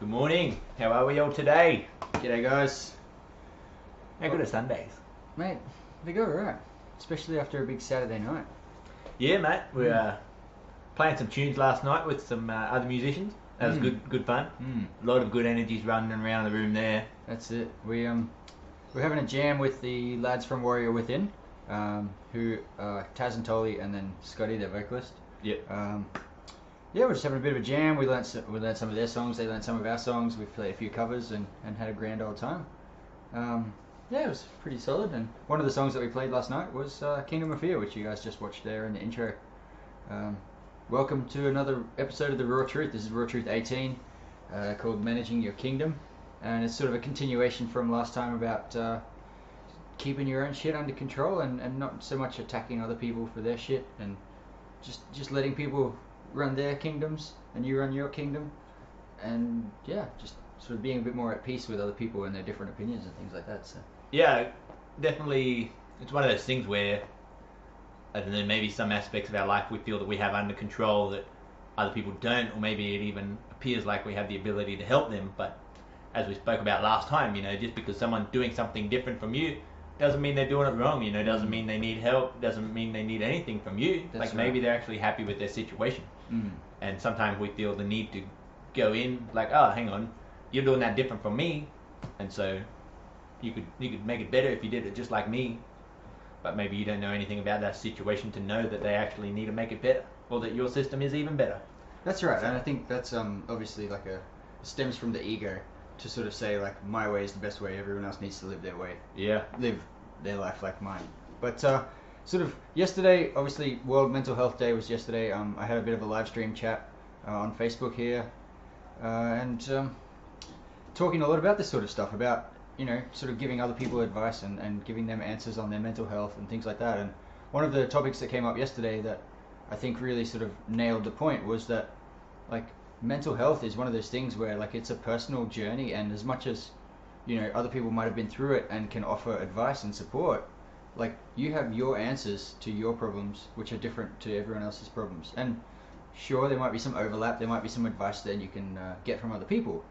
Good morning. How are we all today? G'day guys. How good are Sundays? Mate, they go alright. Especially after a big Saturday night. Yeah, mate. We were playing some tunes last night with some other musicians. That was good fun. A lot of good energies running around the room there. That's it. We're having a jam with the lads from Warrior Within, who Taz and Tolly, and then Scotty, their vocalist. Yep. Yeah, we're just having a bit of a jam. We learnt some of their songs, they learnt some of our songs. We played a few covers and had a grand old time. Yeah, it was pretty solid. And one of the songs that we played last night was Kingdom of Fear, which you guys just watched there in the intro. Welcome to another episode of the Raw Truth. This is Raw Truth 18, called Managing Your Kingdom, and it's sort of a continuation from last time about keeping your own shit under control and not so much attacking other people for their shit, and just letting people run their kingdoms and you run your kingdom, and yeah, just sort of being a bit more at peace with other people and their different opinions and things like that. So Yeah, definitely. It's one of those things where, I don't know, maybe some aspects of our life we feel that we have under control that other people don't, or maybe it even appears like we have the ability to help them. But as we spoke about last time, just because someone's doing something different from you doesn't mean they're doing it wrong. Doesn't mean they need help. Doesn't mean they need anything from you. That's right. Maybe they're actually happy with their situation. And sometimes we feel the need to go in like, oh, hang on, you're doing that different from me, and so you could make it better if you did it just like me. But maybe you don't know anything about that situation to know that they actually need to make it better, or that your system is even better. that's right, and I think that's obviously like stems from the ego to sort of say like my way is the best way. Everyone else needs to live their way. Yeah. Live their life like mine. But sort of yesterday, obviously World Mental Health Day was yesterday. I had a bit of a live stream chat on Facebook here, and talking a lot about this sort of stuff, about sort of giving other people advice and giving them answers on their mental health and things like that. And one of the topics that came up yesterday that I think really sort of nailed the point was that like mental health is one of those things where like it's a personal journey, and as much as other people might have been through it and can offer advice and support, like you have your answers to your problems which are different to everyone else's problems. And sure, there might be some overlap, there might be some advice that you can get from other people,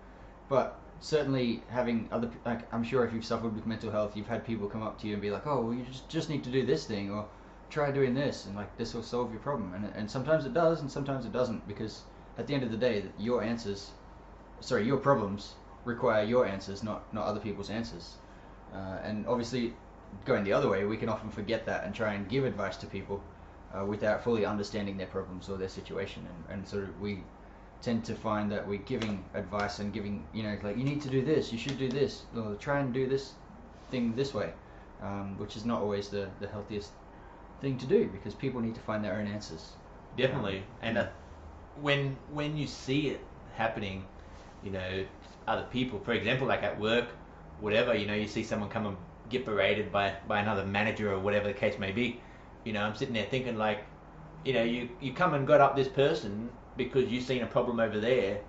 but certainly having other, like I'm sure if you've suffered with mental health, you've had people come up to you and be like, oh well, you just need to do this thing, or try doing this, and like this will solve your problem. And sometimes it does and sometimes it doesn't, because at the end of the day your problems require your answers, not other people's answers. And obviously going the other way, we can often forget that and try and give advice to people without fully understanding their problems or their situation, and sort of we tend to find that we're giving advice and giving like you need to do this, you should do this, or try and do this thing this way, which is not always the healthiest thing to do, because people need to find their own answers. Definitely. And when you see it happening, other people, for example, like at work, whatever, you see someone come and get berated by another manager or whatever the case may be, I'm sitting there thinking like, you come and got up this person because you've seen a problem over there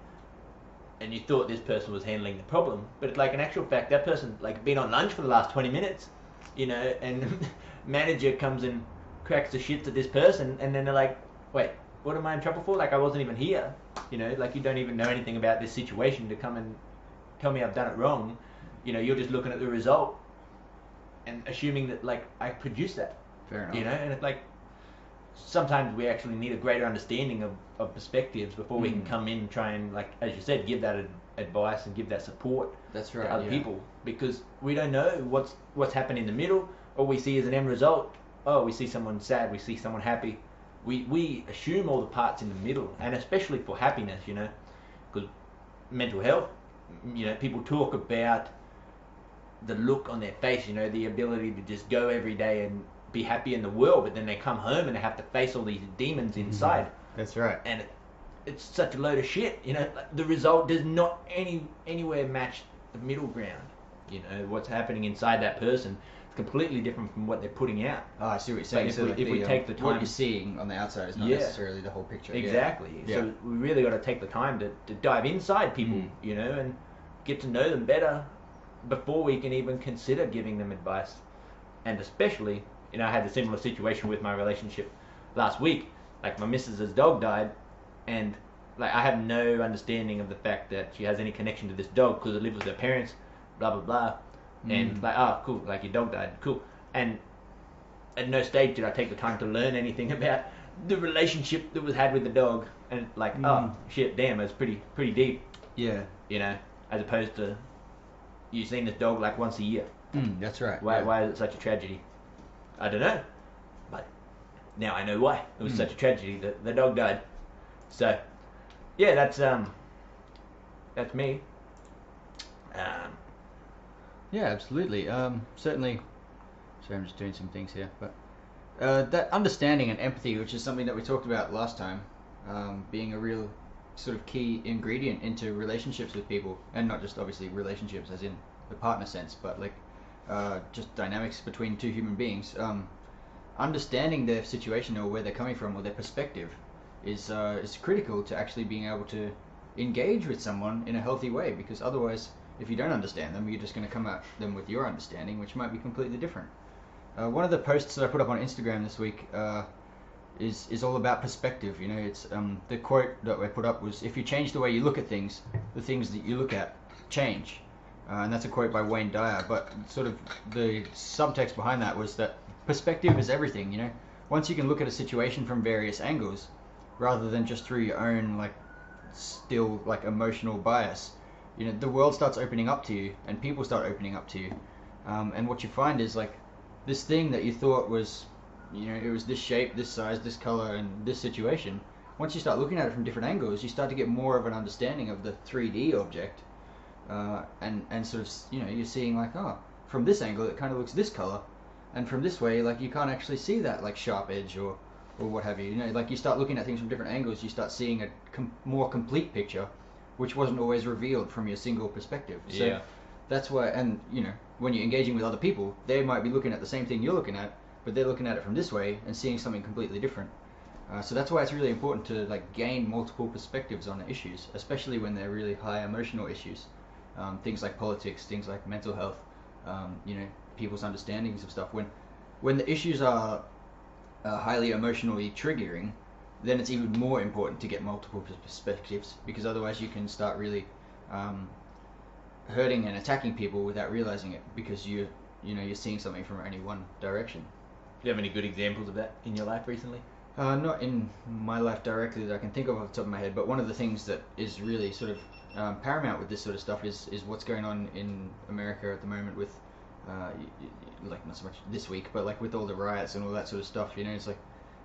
and you thought this person was handling the problem, but like in actual fact that person like been on lunch for the last 20 minutes, and manager comes and cracks the shit to this person, and then they're like, wait, what am I in trouble for? Like I wasn't even here, like you don't even know anything about this situation to come and tell me I've done it wrong. You're just looking at the result and assuming that like I produced that. Fair enough. And it's like sometimes we actually need a greater understanding of perspectives before we can come in and try and, like as you said, give that advice and give that support. That's right, to other people, because we don't know what's happened in the middle. All we see is an end result. Oh, we see someone sad, we see someone happy. We assume all the parts in the middle, and especially for happiness, because mental health, people talk about the look on their face, the ability to just go every day and be happy in the world, but then they come home and they have to face all these demons inside. That's right. And it's such a load of shit. The result does not anywhere match the middle ground. What's happening inside that person is completely different from what they're putting out. Oh, I see what you're saying. Like if we take the time, what you're seeing on the outside is not necessarily the whole picture. Exactly. Yeah. So we really got to take the time to dive inside people, and get to know them better before we can even consider giving them advice. And especially, I had a similar situation with my relationship last week. Like my missus's dog died, and like, I have no understanding of the fact that she has any connection to this dog because it lives with her parents, blah blah blah, and like, oh cool, like your dog died, cool, and at no stage did I take the time to learn anything about the relationship that was had with the dog, and like, oh shit, damn, it's pretty deep, Yeah. you know, as opposed to you seeing this dog like once a year. That's right. Why is it such a tragedy? I don't know, but now I know why it was such a tragedy that the dog died. So, yeah, that's me. Yeah, absolutely. Certainly. Sorry, I'm just doing some things here, but that understanding and empathy, which is something that we talked about last time, being a real sort of key ingredient into relationships with people, and not just obviously relationships as in the partner sense, but like just dynamics between two human beings. Understanding their situation or where they're coming from or their perspective is critical to actually being able to engage with someone in a healthy way, because otherwise, if you don't understand them, you're just going to come at them with your understanding, which might be completely different. One of the posts that I put up on Instagram this week is all about perspective. You know, it's the quote that I put up was, "If you change the way you look at things, the things that you look at change." And that's a quote by Wayne Dyer. But sort of the subtext behind that was that perspective is everything. You know, once you can look at a situation from various angles, rather than just through your own like still like emotional bias, you know, the world starts opening up to you, and people start opening up to you. And what you find is like this thing that you thought was, you know, it was this shape, this size, this color, and this situation. Once you start looking at it from different angles, you start to get more of an understanding of the 3D object, and sort of, you know, you're seeing like, oh, from this angle it kind of looks this color, and from this way, like, you can't actually see that like sharp edge or what have you. You know, like, you start looking at things from different angles, you start seeing a more complete picture, which wasn't always revealed from your single perspective. So Yeah. that's why, and you know, when you're engaging with other people, they might be looking at the same thing you're looking at, but they're looking at it from this way and seeing something completely different. So that's why it's really important to like gain multiple perspectives on issues, especially when they're really high emotional issues. Things like politics, things like mental health, you know, people's understandings of stuff. When the issues are highly emotionally triggering, then it's even more important to get multiple perspectives, because otherwise you can start really hurting and attacking people without realizing it, because you're seeing something from only one direction. Do you have any good examples of that in your life recently? Not in my life directly that I can think of off the top of my head, but one of the things that is really sort of paramount with this sort of stuff is what's going on in America at the moment with, like, not so much this week, but like with all the riots and all that sort of stuff. You know, it's like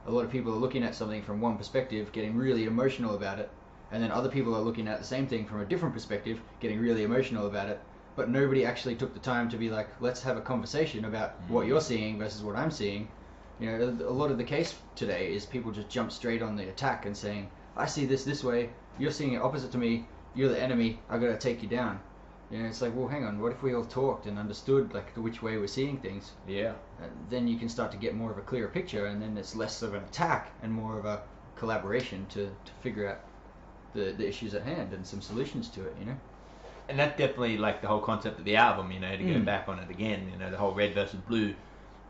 a lot of people are looking at something from one perspective, getting really emotional about it, and then other people are looking at the same thing from a different perspective, getting really emotional about it, but nobody actually took the time to be like, let's have a conversation about what you're seeing versus what I'm seeing. You know, a lot of the case today is people just jump straight on the attack and saying, I see this way, you're seeing it opposite to me, you're the enemy, I gotta take you down. You know, it's like, well, hang on, what if we all talked and understood like which way we're seeing things? Yeah. Then you can start to get more of a clearer picture, and then it's less of an attack and more of a collaboration to figure out the issues at hand and some solutions to it, you know? And that's definitely like the whole concept of the album, you know, to go back on it again, you know, the whole red versus blue.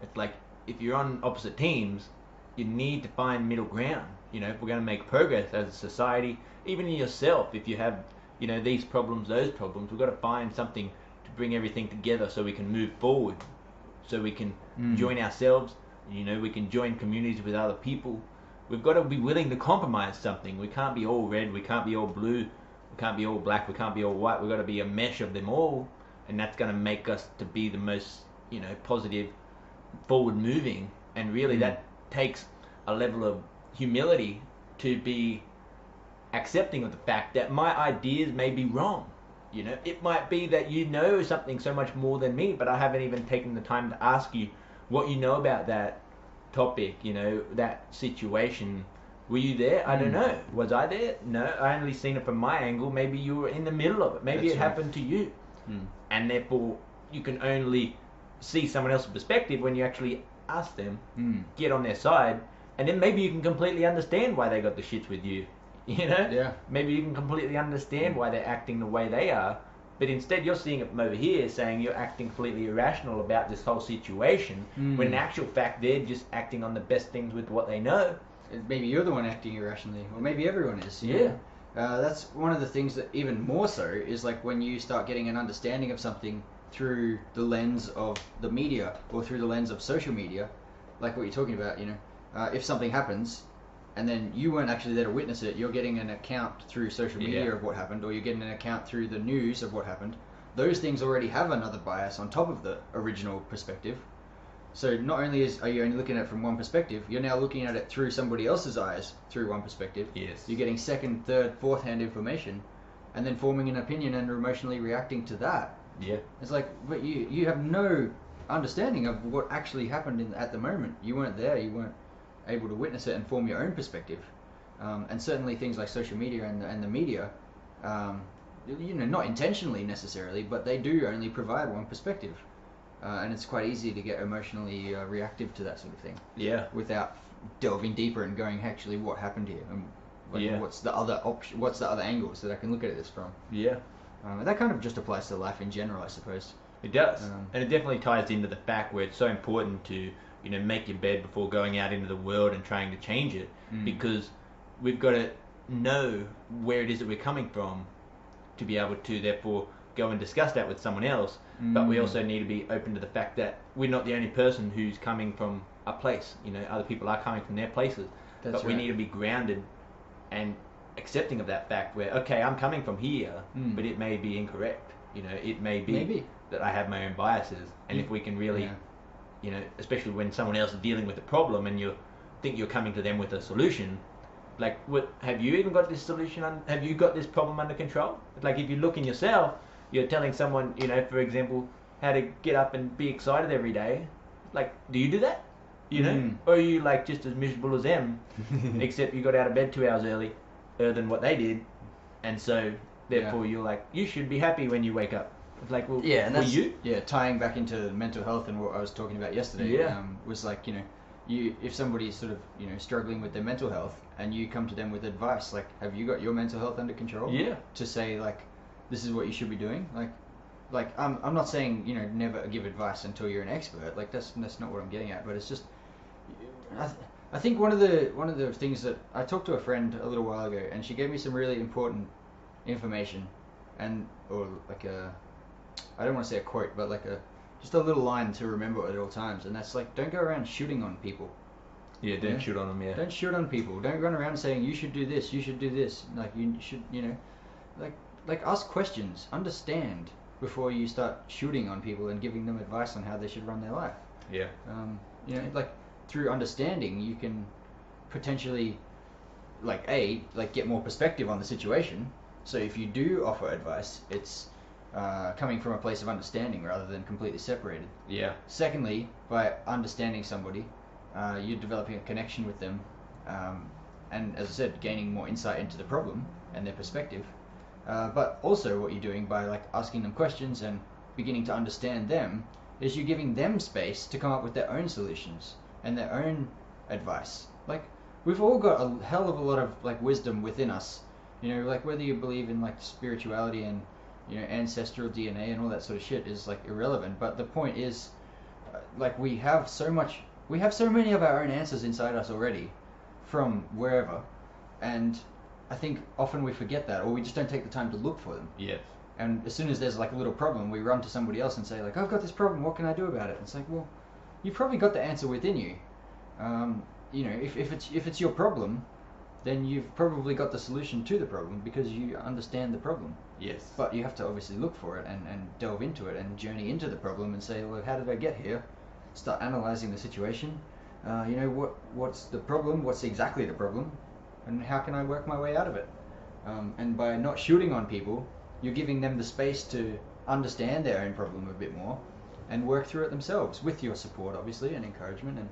It's like, if you're on opposite teams, you need to find middle ground. You know, if we're going to make progress as a society, even in yourself, if you have, you know, these problems, those problems, we've got to find something to bring everything together so we can move forward, so we can join ourselves, you know, we can join communities with other people. We've got to be willing to compromise something. We can't be all red, we can't be all blue, we can't be all black, we can't be all white. We've got to be a mesh of them all, and that's going to make us to be the most, you know, positive, forward moving. And really that takes a level of humility to be accepting of the fact that my ideas may be wrong. You know, it might be that you know something so much more than me, but I haven't even taken the time to ask you what you know about that topic, you know, that situation. Were you there? I don't know. Was I there? No, I only seen it from my angle. Maybe you were in the middle of it. Maybe it happened to you. And therefore you can only see someone else's perspective when you actually ask them, get on their side, and then maybe you can completely understand why they got the shits with you. You know? Yeah. Maybe you can completely understand why they're acting the way they are, but instead you're seeing it from over here, saying you're acting completely irrational about this whole situation, when in actual fact they're just acting on the best things with what they know. Maybe you're the one acting irrationally, or maybe everyone is. You Yeah. know? That's one of the things that even more so is like when you start getting an understanding of something through the lens of the media or through the lens of social media, like what you're talking about, if something happens and then you weren't actually there to witness it, you're getting an account through social media of what happened, or you're getting an account through the news of what happened. Those things already have another bias on top of the original perspective. So not only are you only looking at it from one perspective, you're now looking at it through somebody else's eyes through one perspective. Yes. You're getting second, third, fourth hand information, and then forming an opinion and emotionally reacting to that. Yeah. It's like, but you have no understanding of what actually happened at the moment. You weren't there. You weren't able to witness it and form your own perspective. And certainly things like social media and the media, not intentionally necessarily, but they do only provide one perspective. And it's quite easy to get emotionally reactive to that sort of thing. Yeah. Without delving deeper and going, actually, what happened here? And what's the other option? What's the other angles that I can look at this from? Yeah. That kind of just applies to life in general, I suppose. It does, and it definitely ties into the fact where it's so important to make your bed before going out into the world and trying to change it, because we've got to know where it is that we're coming from to be able to therefore go and discuss that with someone else. But we also need to be open to the fact that we're not the only person who's coming from a place. Other people are coming from their places. But we need to be grounded and accepting of that fact where, okay, I'm coming from here, but it may be incorrect. It may be that I have my own biases. And if we can really, especially when someone else is dealing with a problem and you think you're coming to them with a solution, like, what have you even got this solution? Have you got this problem under control? Like, if you look in yourself, you're telling someone, for example, how to get up and be excited every day. Like, do you do that? Or are you like just as miserable as them, except you got out of bed 2 hours earlier than what they did, and so therefore you're like, you should be happy when you wake up. It's like, well, and that's, you? Tying back into mental health and what I was talking about yesterday, was like, if somebody's sort of struggling with their mental health and you come to them with advice, like, have you got your mental health under control? To say, like, this is what you should be doing. Like I'm not saying never give advice until you're an expert. Like that's not what I'm getting at. But it's just I think one of the things that I talked to a friend a little while ago, and she gave me some really important information, or like I don't want to say a quote, but like just a little line to remember at all times, and that's like, don't go around shooting on people. Yeah, don't shoot on them. Yeah. Don't shoot on people. Don't run around saying you should do this, you should do this. Like you should, like ask questions, understand before you start shooting on people and giving them advice on how they should run their life. Yeah. Like through understanding, you can potentially get more perspective on the situation. So if you do offer advice, it's coming from a place of understanding rather than completely separated. Yeah. Secondly, by understanding somebody, you're developing a connection with them, and as I said, gaining more insight into the problem and their perspective. But also what you're doing by like asking them questions and beginning to understand them is you're giving them space to come up with their own solutions and their own advice. Like, we've all got a hell of a lot of like wisdom within us, like whether you believe in like spirituality and ancestral DNA and all that sort of shit is like irrelevant. But the point is, like, we have so many of our own answers inside us already from wherever, and I think often we forget that, or we just don't take the time to look for them. Yes. And as soon as there's like a little problem, we run to somebody else and say like, I've got this problem, what can I do about it? It's like, well, you've probably got the answer within you. If it's your problem, then you've probably got the solution to the problem because you understand the problem. Yes. But you have to obviously look for it and delve into it and journey into the problem and say, well, how did I get here? Start analyzing the situation. What's the problem? What's exactly the problem? And how can I work my way out of it? And by not shooting on people, you're giving them the space to understand their own problem a bit more and work through it themselves with your support, obviously, and encouragement and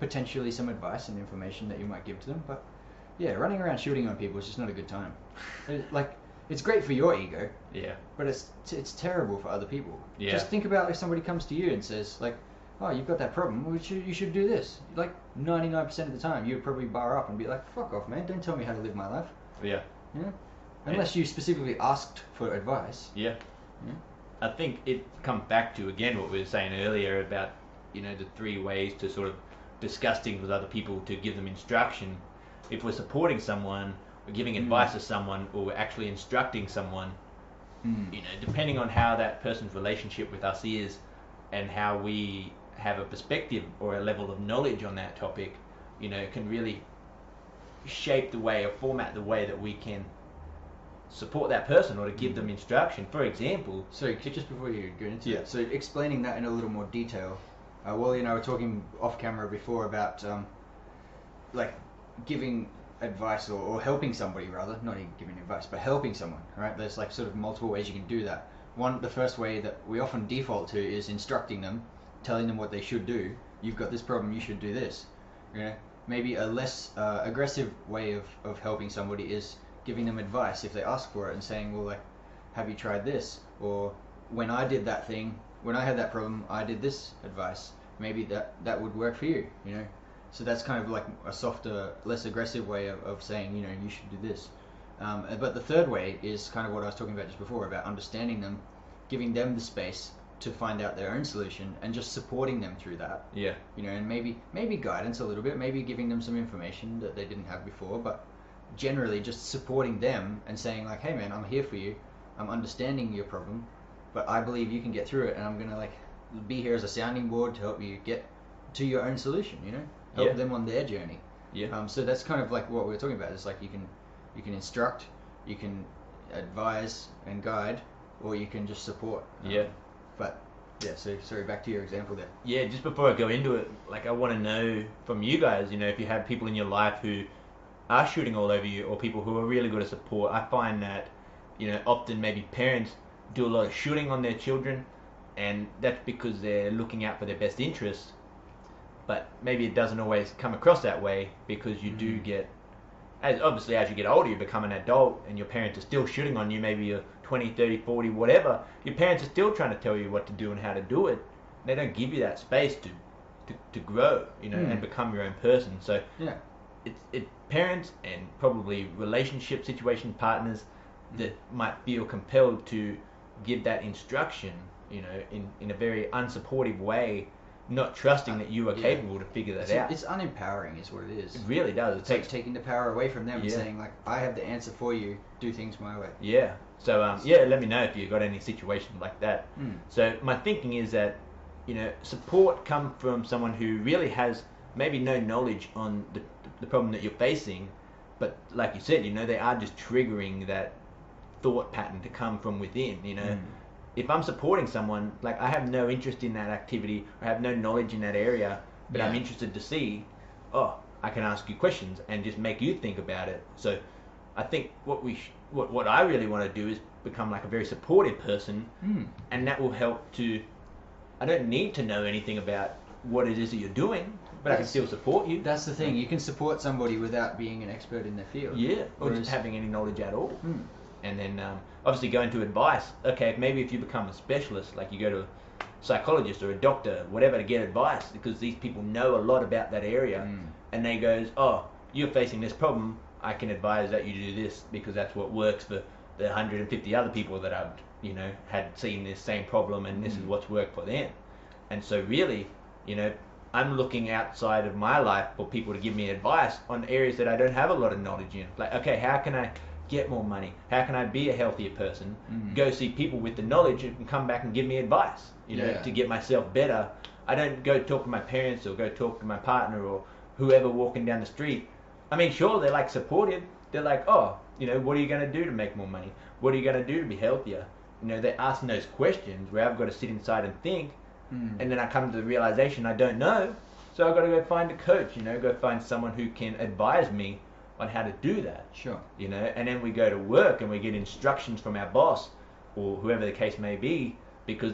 potentially some advice and information that you might give to them. But yeah, running around shooting on people is just not a good time. It's great for your ego. Yeah. But it's terrible for other people. Yeah. Just think about if somebody comes to you and says like, oh, you've got that problem, well, you should do this. Like 99% of the time, you'd probably bar up and be like, fuck off, man, don't tell me how to live my life. Yeah. Unless you specifically asked for advice. Yeah. I think it comes back to, again, what we were saying earlier about, the 3 ways to sort of discuss things with other people to give them instruction. If we're supporting someone, we're giving advice to someone, or we're actually instructing someone, you know, depending on how that person's relationship with us is, and how we have a perspective or a level of knowledge on that topic, you know, can really shape the way or format the way that we can support that person or to give them instruction. For example, so just before you go into it, so explaining that in a little more detail, Wally and I were talking off camera before about like giving advice or helping somebody, rather, not even giving advice, but helping someone, right? There's like sort of multiple ways you can do that. The first way that we often default to is instructing them, telling them what they should do. You've got this problem, you should do this. You know, maybe a less aggressive way of helping somebody is giving them advice if they ask for it, and saying, well, like, have you tried this? Or when I did that thing, when I had that problem, I did this advice. Maybe that would work for you, you know? So that's kind of like a softer, less aggressive way of saying, you know, you should do this. But the third way is kind of what I was talking about just before, about understanding them, giving them the space to find out their own solution, and just supporting them through that. Yeah. You know, and maybe guidance a little bit, maybe giving them some information that they didn't have before, but generally just supporting them and saying like, hey man, I'm here for you, I'm understanding your problem, but I believe you can get through it, and I'm gonna like be here as a sounding board to help you get to your own solution, you know, help them on their journey. So that's kind of like what we were talking about. It's like you can instruct, you can advise and guide, or you can just support. But yeah, so sorry, back to your example there. Yeah, just before I go into it, like, I want to know from you guys, you know, if you have people in your life who are shooting all over you, or people who are really good at support. I find that, you know, often maybe parents do a lot of shooting on their children, and that's because they're looking out for their best interests. But maybe it doesn't always come across that way, because you do get, obviously as you get older, you become an adult, and your parents are still shooting on you. Maybe you're 20, 30, 40, whatever. Your parents are still trying to tell you what to do and how to do it. They don't give you that space to grow, you know, and become your own person. So it's parents and probably relationship situation partners that might feel compelled to give that instruction, you know, in a very unsupportive way, not trusting that you are capable to figure that out. It's unempowering is what it is. It really does. It's like taking the power away from them and saying like, I have the answer for you, do things my way. Yeah. So let me know if you've got any situations like that. So my thinking is that, you know, support comes from someone who really has maybe no knowledge on the problem that you're facing, but like you said, you know, they are just triggering that thought pattern to come from within, you know. If I'm supporting someone, like, I have no interest in that activity, I have no knowledge in that area, but I'm interested to see, I can ask you questions and just make you think about it. So I think what I really want to do is become like a very supportive person, and that will help to, I don't need to know anything about what it is that you're doing, but I can still support you. That's the thing, you can support somebody without being an expert in their field. Yeah, or just having any knowledge at all. And then obviously going to advice. Okay, maybe if you become a specialist, like you go to a psychologist or a doctor, whatever, to get advice, because these people know a lot about that area, and they goes, you're facing this problem, I can advise that you do this, because that's what works for the 150 other people that I've, you know, had seen this same problem, and this is what's worked for them. And so really, you know, I'm looking outside of my life for people to give me advice on areas that I don't have a lot of knowledge in. Like, okay, how can I get more money? How can I be a healthier person? Go see people with the knowledge and come back and give me advice, you know, to get myself better. I don't go talk to my parents or go talk to my partner or whoever walking down the street. I mean, sure, they're like supportive. They're like, you know, what are you going to do to make more money? What are you going to do to be healthier? You know, they're asking those questions where I've got to sit inside and think, and then I come to the realization I don't know, so I've got to go find a coach, you know, go find someone who can advise me on how to do that. Sure. You know, and then we go to work and we get instructions from our boss or whoever the case may be, because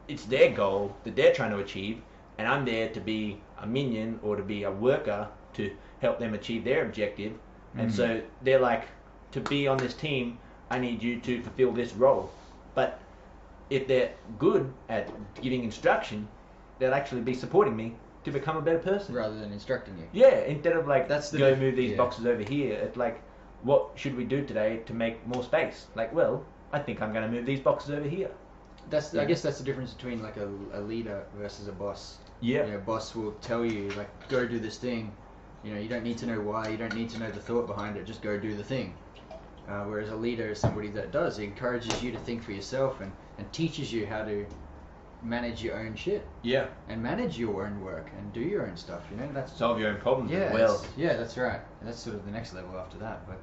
it's their goal that they're trying to achieve, and I'm there to be a minion or to be a worker to help them achieve their objective. And so they're like, to be on this team, I need you to fulfill this role. But if they're good at giving instruction, they'll actually be supporting me to become a better person. Rather than instructing you. Yeah, instead of like, go move these yeah. boxes over here, it's like, what should we do today to make more space? Like, well, I think I'm going to move these boxes over here. I guess that's the difference between like a leader versus a boss. Yeah. You know, boss will tell you like, go do this thing. You know, you don't need to know why. You don't need to know the thought behind it. Just go do the thing. Whereas a leader is somebody that does. It encourages you to think for yourself and teaches you how to manage your own shit. Yeah. And manage your own work and do your own stuff. You know, that's solve your own problems as well. Yeah, that's right. That's sort of the next level after that. But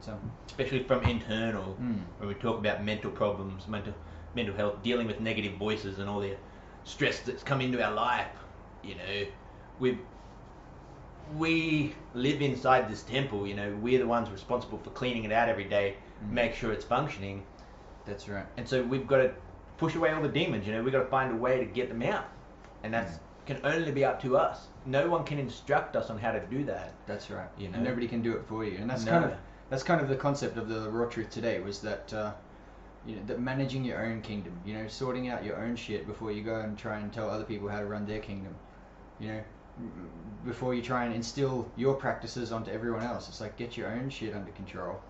especially from internal, when we talk about mental problems, mental health, dealing with negative voices and all the stress that's come into our life. You know, we live inside this temple. You know, we're the ones responsible for cleaning it out every day, make sure it's functioning. That's right. And so we've got to push away all the demons. You know, we've got to find a way to get them out, and that's can only be up to us. No one can instruct us on how to do that. That's right. You know, and nobody can do it for you. And that's kind of the concept of the Wartooth today, was that you know, that managing your own kingdom. You know, sorting out your own shit before you go and try and tell other people how to run their kingdom. You know, before you try and instill your practices onto everyone else. It's like, get your own shit under control.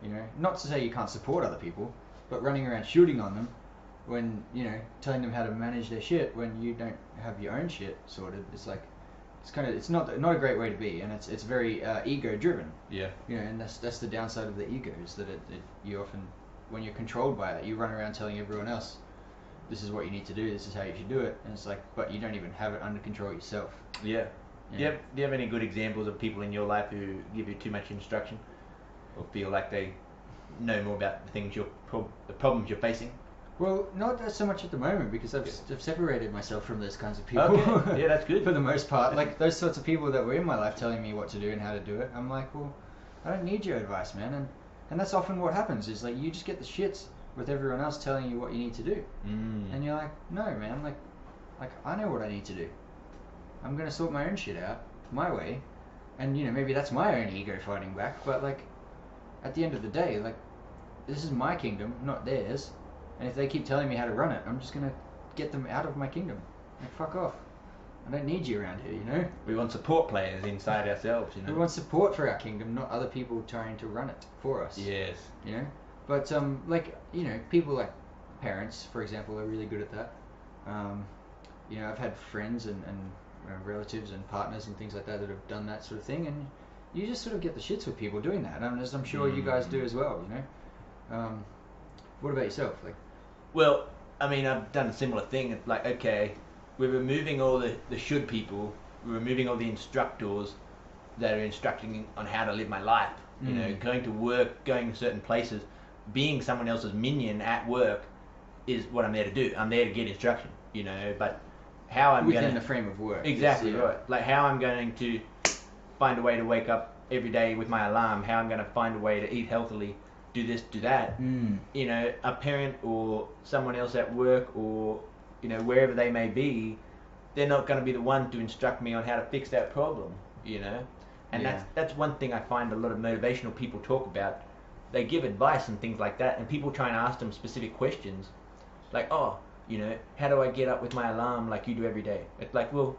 You know, not to say you can't support other people, but running around shooting on them when, you know, telling them how to manage their shit when you don't have your own shit sorted, it's like, it's not a great way to be, and it's very ego driven. Yeah. You know, and that's the downside of the ego, is that you often, when you're controlled by it, you run around telling everyone else, this is what you need to do, this is how you should do it, and it's like, but you don't even have it under control yourself. Yeah. Do you have any good examples of people in your life who give you too much instruction, or feel like they know more about the things the problems you're facing? Well, not so much at the moment, because I've separated myself from those kinds of people. Okay. Yeah, that's good. For the most part, like those sorts of people that were in my life telling me what to do and how to do it, I'm like, well, I don't need your advice, man. And that's often what happens, is like you just get the shits with everyone else telling you what you need to do, and you're like, no, man, like I know what I need to do. I'm gonna sort my own shit out my way, and you know, maybe that's my own ego fighting back, but like at the end of the day, like this is my kingdom, not theirs. And if they keep telling me how to run it, I'm just gonna get them out of my kingdom. Like, fuck off. I don't need you around here, you know? We want support players inside ourselves, you know? We want support for our kingdom, not other people trying to run it for us. Yes. You know? But, like, you know, people like parents, for example, are really good at that. You know, I've had friends and relatives and partners and things like that have done that sort of thing, and you just sort of get the shits with people doing that, as I'm sure you guys do as well, you know? What about yourself? Like, well, I mean, I've done a similar thing. It's like, okay, we're removing all the should people, we're removing all the instructors that are instructing on how to live my life. You know, going to work, going to certain places, being someone else's minion at work is what I'm there to do. I'm there to get instruction, you know, but how I'm within the frame of work. Exactly, right. Like how I'm going to find a way to wake up every day with my alarm, how I'm going to find a way to eat healthily, do this, do that. You know, a parent or someone else at work or, you know, wherever they may be, they're not going to be the one to instruct me on how to fix that problem, you know. And that's one thing I find a lot of motivational people talk about. They give advice and things like that, and people try and ask them specific questions. Like, oh, you know, how do I get up with my alarm like you do every day? It's like, well,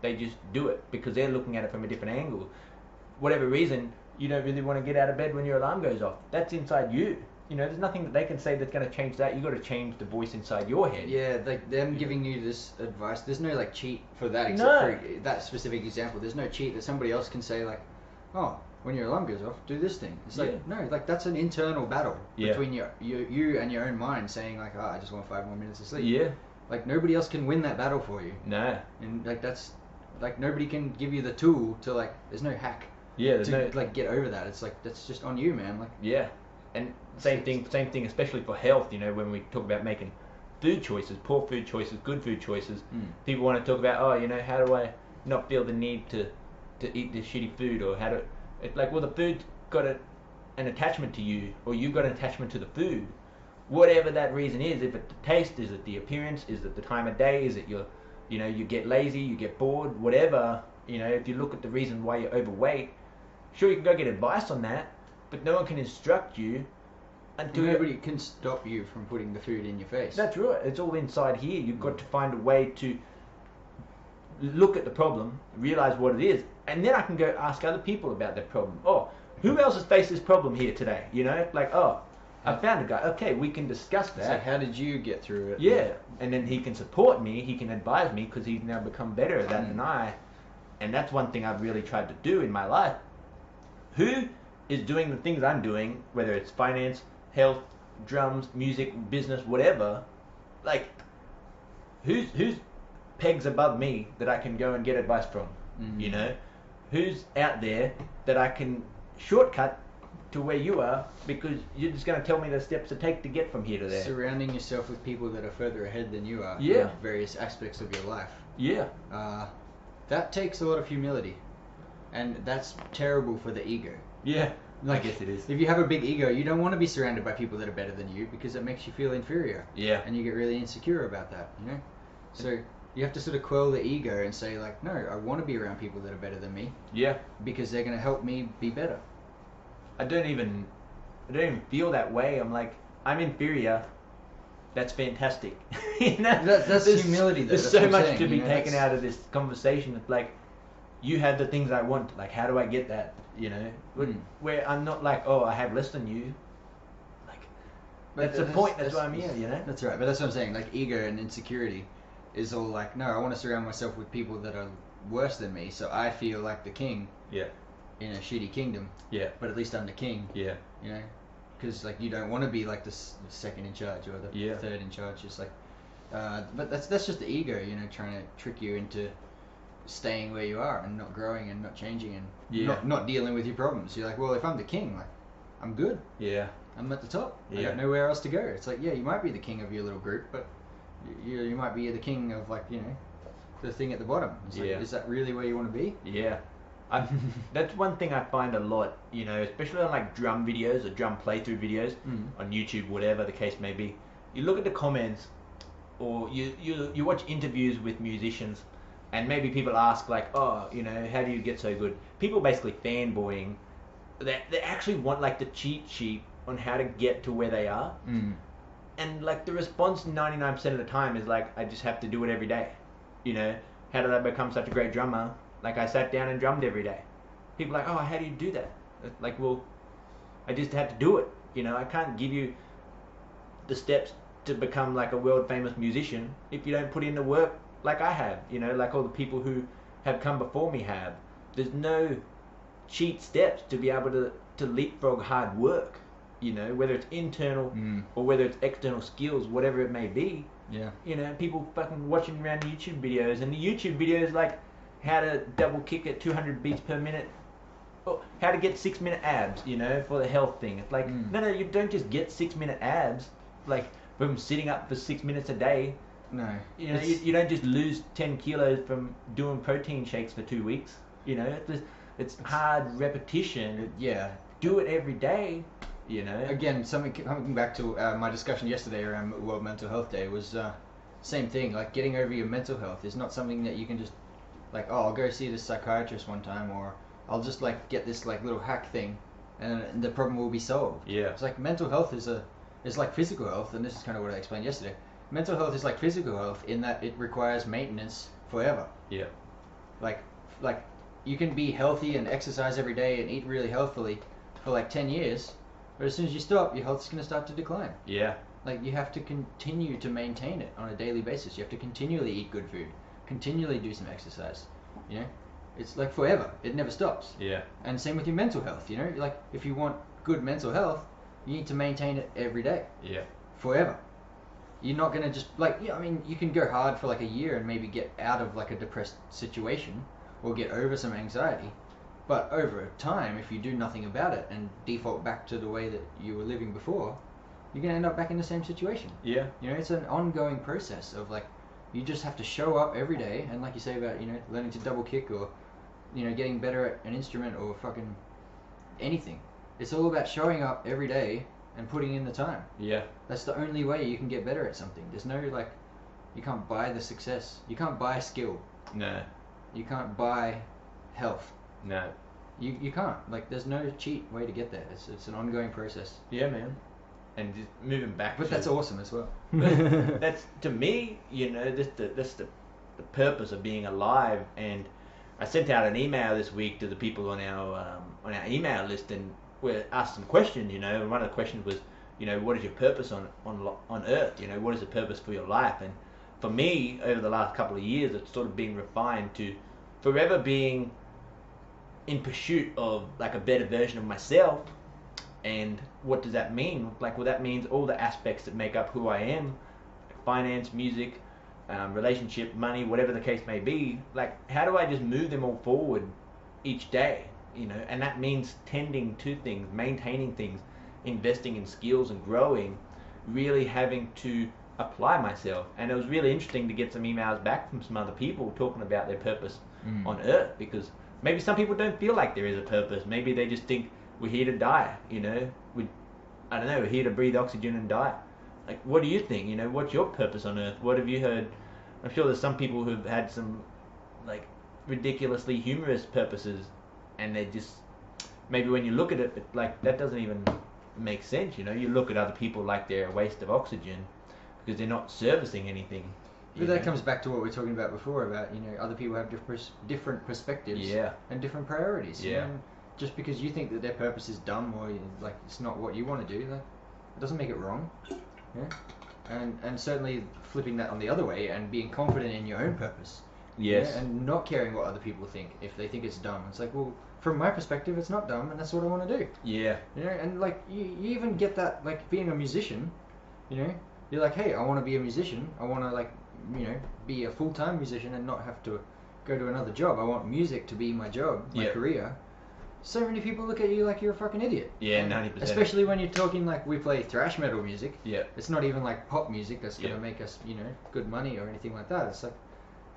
they just do it because they're looking at it from a different angle. Whatever reason, you don't really want to get out of bed when your alarm goes off. That's inside you. You know, there's nothing that they can say that's going to change that. You got to change the voice inside your head. Yeah, like them giving you this advice. There's no like cheat for that. Except for that specific example. There's no cheat that somebody else can say like, oh, when your alarm goes off, do this thing. It's like no, like that's an internal battle between you and your own mind, saying like, oh, I just want 5 more minutes of sleep. Yeah. Like nobody else can win that battle for you. No. And like that's like nobody can give you the tool to like. There's no hack. Yeah. There's to like get over that. It's like that's just on you, man. Like yeah. And same thing, especially for health. You know, when we talk about making food choices, poor food choices, good food choices, people want to talk about, oh, you know, how do I not feel the need to eat this shitty food, or how to, it's like, well, the food's got an attachment to you, or you've got an attachment to the food, whatever that reason is. If it's the taste, is it the appearance, is it the time of day, is it you know, you get lazy, you get bored, whatever. You know, if you look at the reason why you're overweight, sure, you can go get advice on that. But no one can instruct you until nobody can stop you from putting the food in your face. That's right. It's all inside here. You've got to find a way to look at the problem, realize what it is, and then I can go ask other people about their problem. Oh, who else has faced this problem here today? You know, like, oh, I found a guy. Okay, we can discuss that. So how did you get through it? Yeah, and then he can support me. He can advise me because he's now become better at that than I. And that's one thing I've really tried to do in my life. Who is doing the things I'm doing, whether it's finance, health, drums, music, business, whatever, like, who's pegs above me that I can go and get advice from, you know? Who's out there that I can shortcut to where you are, because you're just going to tell me the steps to take to get from here to there. Surrounding yourself with people that are further ahead than you are Yeah. in various aspects of your life. Yeah. That takes a lot of humility, and that's terrible for the ego. Yeah. Like, I guess it is. If you have a big ego, you don't want to be surrounded by people that are better than you, because it makes you feel inferior. Yeah. And you get really insecure about that, you know? So you have to sort of quell the ego and say, like, no, I want to be around people that are better than me. Yeah. Because they're going to help me be better. I don't even feel that way. I'm like, I'm inferior. That's fantastic. You know? That's humility, though. There's That's so what I'm much saying, to be you know, taken out of this conversation. It's like, you have the things I want. Like, how do I get that? You know? Where I'm not like, oh, I have less than you. Like, that's the point. That's why I'm here, you know? That's right. But that's what I'm saying. Like, ego and insecurity is all like, no, I want to surround myself with people that are worse than me, so I feel like the king. Yeah. In a shitty kingdom. Yeah. But at least I'm the king. Yeah. You know? Because, like, you don't want to be, like, the second in charge or the third in charge. It's like... but that's just the ego, you know, trying to trick you into staying where you are and not growing and not changing and not dealing with your problems. You're like, well, if I'm the king, like, I'm good. Yeah. I'm at the top. Yeah. I got nowhere else to go. It's like, yeah, you might be the king of your little group, but you might be the king of, like, you know, the thing at the bottom. It's like, is that really where you want to be? Yeah. That's one thing I find a lot, you know, especially on like drum videos or drum playthrough videos on YouTube, whatever the case may be. You look at the comments, or you watch interviews with musicians, and maybe people ask like, oh, you know, how do you get so good? People basically fanboying. They actually want like the cheat sheet on how to get to where they are. And like the response 99% of the time is like, I just have to do it every day. You know, how did I become such a great drummer? Like, I sat down and drummed every day. People are like, oh, how do you do that? Like, well, I just had to do it. You know, I can't give you the steps to become like a world famous musician if you don't put in the work like I have. You know, like all the people who have come before me have. There's no cheat steps to be able to leapfrog hard work. You know, whether it's internal or whether it's external skills, whatever it may be. Yeah. You know, people fucking watching around YouTube videos, and the YouTube videos like how to double kick at 200 beats per minute, or how to get 6-minute abs, you know, for the health thing. It's like, no, you don't just get 6-minute abs, like, from sitting up for 6 minutes a day. No. You know, you don't just lose 10 kilos from doing protein shakes for 2 weeks. You know, it's hard repetition. Yeah. Do it every day, you know. Again, coming back to my discussion yesterday around World Mental Health Day was same thing. Like, getting over your mental health is not something that you can just, like, oh, I'll go see this psychiatrist one time, or I'll just like get this like little hack thing, and the problem will be solved. Yeah. It's like mental health is like physical health, and this is kind of what I explained yesterday. Mental health is like physical health in that it requires maintenance forever. Yeah. Like you can be healthy and exercise every day and eat really healthfully for like 10 years, but as soon as you stop, your health's going to start to decline. Yeah. Like, you have to continue to maintain it on a daily basis. You have to continually eat good food, continually do some exercise, you know. It's like forever. It never stops. Yeah. And same with your mental health, you know. Like, if you want good mental health, you need to maintain it every day. Yeah. Forever. You're not going to just, like, yeah, I mean, you can go hard for like a year and maybe get out of like a depressed situation or get over some anxiety. But over time, if you do nothing about it and default back to the way that you were living before, you're going to end up back in the same situation. Yeah. You know, it's an ongoing process of, like, you just have to show up every day, and like you say about, you know, learning to double kick, or, you know, getting better at an instrument, or fucking anything. It's all about showing up every day and putting in the time. Yeah. That's the only way you can get better at something. There's no, like, you can't buy the success. You can't buy skill. No. You can't buy health. No. You can't. Like, there's no cheat way to get there. It's an ongoing process. Yeah, man. And just moving back. But that's awesome as well. That's, to me, you know, that's the purpose of being alive. And I sent out an email this week to the people on our email list, and we asked some questions. You know, and one of the questions was, you know, what is your purpose on Earth? You know, what is the purpose for your life? And for me, over the last couple of years, it's sort of been refined to forever being in pursuit of like a better version of myself. And what does that mean? Like, well, that means all the aspects that make up who I am, like finance, music, relationship, money, whatever the case may be. Like, how do I just move them all forward each day? You know, and that means tending to things, maintaining things, investing in skills and growing, really having to apply myself. And it was really interesting to get some emails back from some other people talking about their purpose on Earth, because maybe some people don't feel like there is a purpose. Maybe they just think we're here to die, you know. I don't know, we're here to breathe oxygen and die. Like, what do you think? You know, what's your purpose on Earth? What have you heard? I'm sure there's some people who've had some, like, ridiculously humorous purposes, and they just, maybe when you look at it, like, that doesn't even make sense, you know. You look at other people like they're a waste of oxygen because they're not servicing anything. But that comes back to what we were talking about before, about, you know, other people have different perspectives and different priorities. Yeah. You know? Just because you think that their purpose is dumb or like it's not what you want to do, like, it doesn't make it wrong. Yeah. And certainly flipping that on the other way and being confident in your own purpose. Yes. Yeah? And not caring what other people think if they think it's dumb. It's like, well, from my perspective, it's not dumb, and that's what I want to do. Yeah. You know, and like you even get that, like, being a musician. You know, you're like, hey, I want to be a musician. I want to, like, you know, be a full-time musician and not have to go to another job. I want music to be my job, my career. So many people look at you like you're a fucking idiot. Yeah, 90%. Especially when you're talking like we play thrash metal music. Yeah. It's not even like pop music that's going to make us, you know, good money or anything like that. It's like,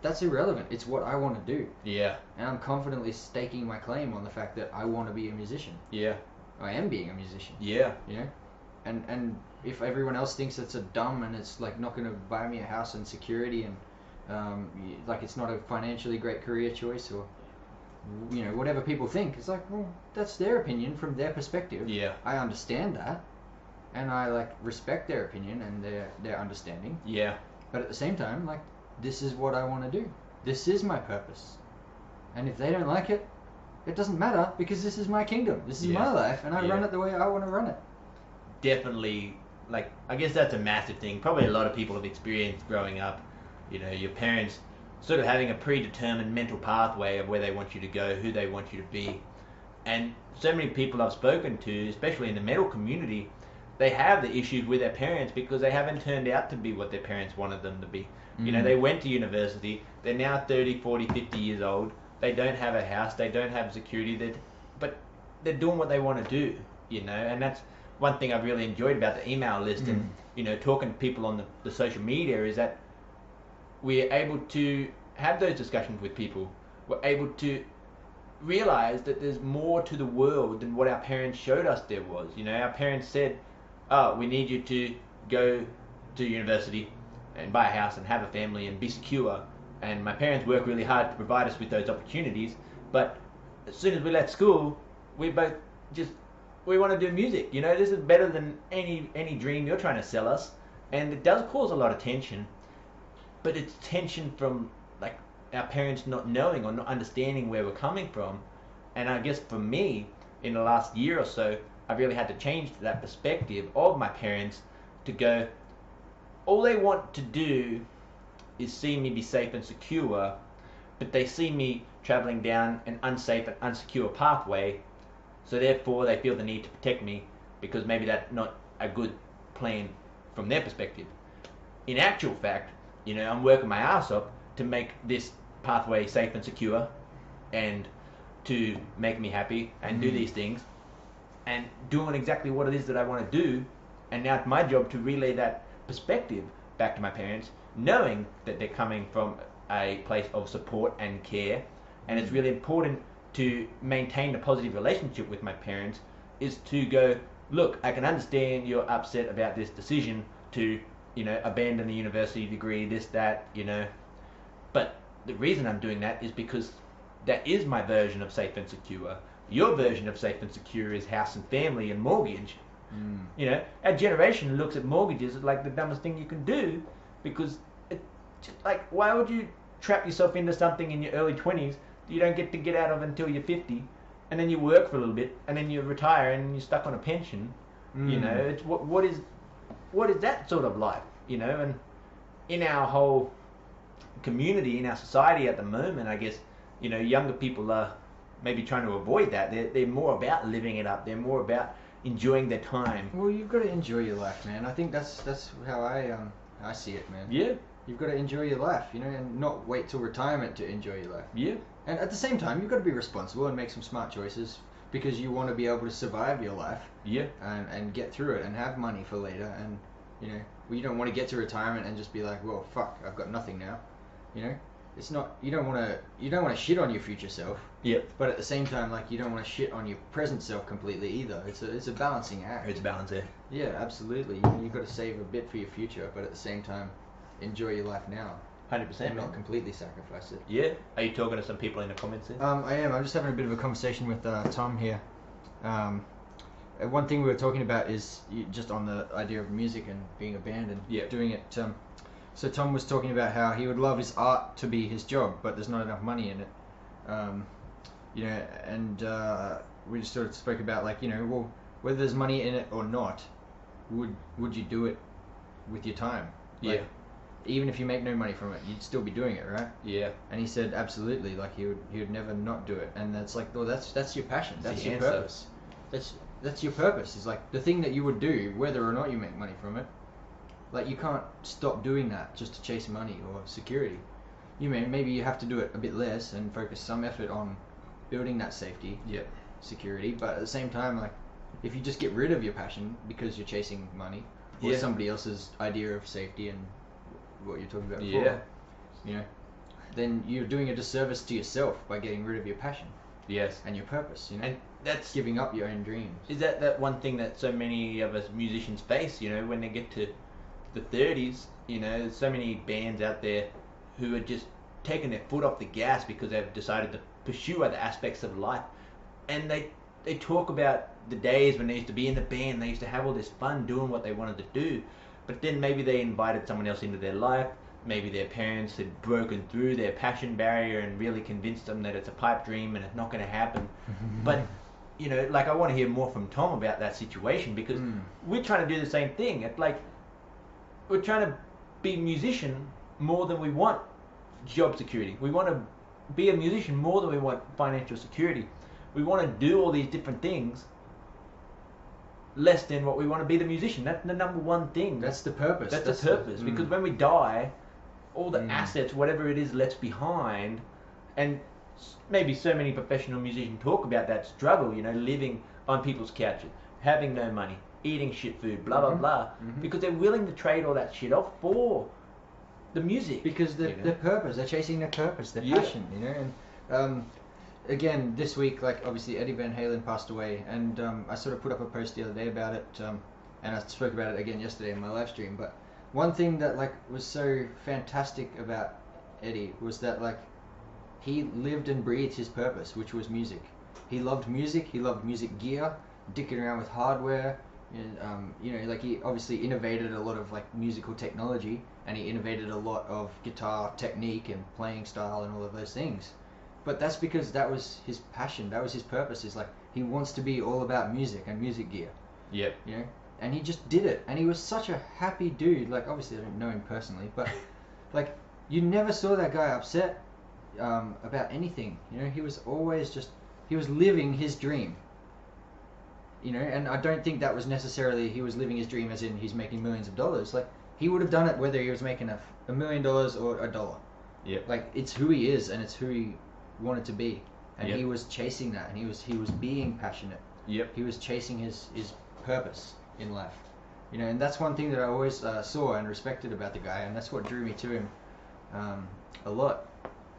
that's irrelevant. It's what I want to do. Yeah. And I'm confidently staking my claim on the fact that I want to be a musician. Yeah. I am being a musician. Yeah. You know? And if everyone else thinks it's a dumb and it's like not going to buy me a house and security and like it's not a financially great career choice, or, you know, whatever people think, it's like, well, that's their opinion from their perspective. Yeah. I understand that, and I like respect their opinion and their understanding. Yeah. But at the same time, like, this is what I want to do. This is my purpose. And if they don't like it, it doesn't matter, because this is my kingdom. This is my life, and I run it the way I want to run it. Definitely, like, I guess that's a massive thing. Probably a lot of people have experienced growing up, you know, your parents sort of having a predetermined mental pathway of where they want you to go, who they want you to be. And so many people I've spoken to, especially in the metal community, they have the issues with their parents because they haven't turned out to be what their parents wanted them to be. You know, they went to university, they're now 30, 40, 50 years old, they don't have a house, they don't have security, but they're doing what they want to do, you know. And that's one thing I've really enjoyed about the email list and, you know, talking to people on the social media, is that we're able to have those discussions with people. We're able to realize that there's more to the world than what our parents showed us there was. You know, our parents said, oh, we need you to go to university and buy a house and have a family and be secure. And my parents worked really hard to provide us with those opportunities. But as soon as we left school, we both just, we want to do music. You know, this is better than any dream you're trying to sell us. And it does cause a lot of tension. But it's tension from, like, our parents not knowing or not understanding where we're coming from. And I guess for me, in the last year or so, I've really had to change that perspective of my parents to go, all they want to do is see me be safe and secure, but they see me traveling down an unsafe and unsecure pathway, so therefore they feel the need to protect me because maybe that's not a good plan from their perspective. In actual fact, you know, I'm working my ass off to make this pathway safe and secure and to make me happy and do these things and doing exactly what it is that I want to do. And now it's my job to relay that perspective back to my parents, knowing that they're coming from a place of support and care. And it's really important to maintain a positive relationship with my parents, is to go, look, I can understand you're upset about this decision to, you know, abandon the university degree, this, that, you know, but the reason I'm doing that is because that is my version of safe and secure. Your version of safe and secure is house and family and mortgage. You know, our generation looks at mortgages as like the dumbest thing you can do, because it just, like, why would you trap yourself into something in your early 20s that you don't get to get out of until you're 50, and then you work for a little bit and then you retire and you're stuck on a pension? You know, it's what is that sort of life, you know? And in our whole community, in our society at the moment, I guess, you know, younger people are maybe trying to avoid that. They're more about living it up. They're more about enjoying their time. Well, you've got to enjoy your life, man. I think that's how I see it, man. Yeah. You've got to enjoy your life, you know, and not wait till retirement to enjoy your life. Yeah. And at the same time, you've got to be responsible and make some smart choices because you want to be able to survive your life. Yeah. And get through it and have money for later. And, you know, you don't want to get to retirement and just be like, well, fuck, I've got nothing now. You know, it's not. You don't want to shit on your future self. Yeah. But at the same time, like, you don't want to shit on your present self completely either. It's a balancing act. It's a balance there. Yeah, absolutely. You've got to save a bit for your future, but at the same time, enjoy your life now. 100%. And not completely sacrifice it. Yeah. Are you talking to some people in the comments there? I am. I'm just having a bit of a conversation with Tom here. One thing we were talking about is just on the idea of music and being a band and doing it. So Tom was talking about how he would love his art to be his job, but there's not enough money in it. You know, and we just sort of spoke about, like, you know, well, whether there's money in it or not, would you do it with your time? Like, yeah. Even if you make no money from it, you'd still be doing it, right? Yeah. And he said absolutely, like he would never not do it. And that's like, well, that's your passion. That's your answer. purpose. That's your purpose. Is like the thing that you would do whether or not you make money from it. Like, you can't stop doing that just to chase money or security. You may maybe you have to do it a bit less and focus some effort on building that safety, security. But at the same time, like, if you just get rid of your passion because you're chasing money or somebody else's idea of safety and what you're talking about before, you know, then you're doing a disservice to yourself by getting rid of your passion. Yes. And your purpose, you know. And that's giving up your own dreams. Is that one thing that so many of us musicians face, you know, when they get to the 30s, you know, there's so many bands out there who are just taking their foot off the gas because they've decided to pursue other aspects of life. And they talk about the days when they used to be in the band, they used to have all this fun doing what they wanted to do. But then maybe they invited someone else into their life. Maybe their parents had broken through their passion barrier and really convinced them that it's a pipe dream and it's not going to happen. But, you know, like, I want to hear more from Tom about that situation, because we're trying to do the same thing. It's like we're trying to be a musician more than we want job security. We want to be a musician more than we want financial security. We want to do all these different things less than what we want to be the musician. That's the number one thing. That's the purpose. That's the purpose. Because when we die, all the assets, whatever it is, left behind, and maybe so many professional musicians talk about that struggle, you know, living on people's couches, having no money, eating shit food, blah, blah, blah, because they're willing to trade all that shit off for the music. Because their purpose, they're chasing their purpose, their passion, you know. And again, this week, like, obviously Eddie Van Halen passed away, and I sort of put up a post the other day about it, and I spoke about it again yesterday in my live stream. But one thing that, like, was so fantastic about Eddie was that, like, he lived and breathed his purpose, which was music. He loved music. He loved music gear, dicking around with hardware. And, you know, like, he obviously innovated a lot of, like, musical technology, and he innovated a lot of guitar technique and playing style and all of those things. But that's because that was his passion. That was his purpose. Is like, he wants to be all about music and music gear. Yep. You know, and he just did it. And he was such a happy dude. Like, obviously I don't know him personally, but like, you never saw that guy upset about anything. You know, he was always he was living his dream. You know, and I don't think that was necessarily he was living his dream as in he's making millions of dollars. Like, he would have done it whether he was making $1 million or $1. Yeah. Like, it's who he is, and it's who he wanted to be, and he was chasing that, and he was being passionate. Yep. He was chasing his purpose in life, you know, and that's one thing that I always saw and respected about the guy, and that's what drew me to him a lot,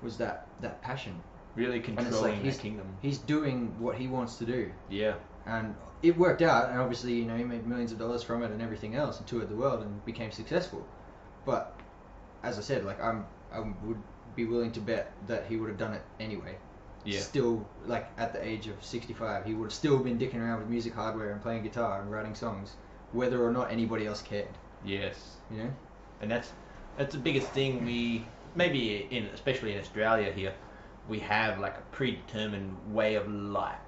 was that passion. Really controlling his the kingdom. He's doing what he wants to do. Yeah. And it worked out, and obviously, you know, he made millions of dollars from it and everything else, and toured the world and became successful. But as I said, like, I would be willing to bet that he would have done it anyway. Yeah. Still, like, at the age of 65, he would have still been dicking around with music hardware and playing guitar and writing songs, whether or not anybody else cared. Yes. You know? And that's the biggest thing especially in Australia here, we have, like, a predetermined way of life.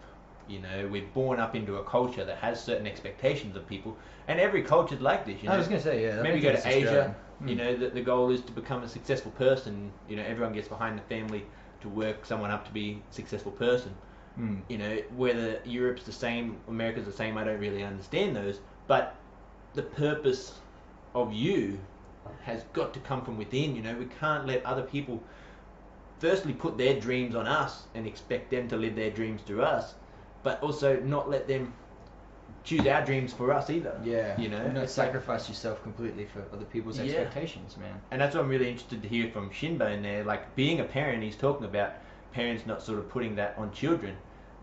You know, we're born up into a culture that has certain expectations of people, and every culture's like this, you know. I was going to say, yeah. Maybe go to Asia, you know, the goal is to become a successful person. You know, everyone gets behind the family to work someone up to be a successful person. You know, whether Europe's the same, America's the same, I don't really understand those. But the purpose of you has got to come from within. You know, we can't let other people firstly put their dreams on us and expect them to live their dreams through us, but also not let them choose our dreams for us either. Yeah, you know, and not it's sacrifice yourself completely for other people's expectations, man. And that's what I'm really interested to hear from Shinbone there. Like, being a parent, he's talking about parents not sort of putting that on children.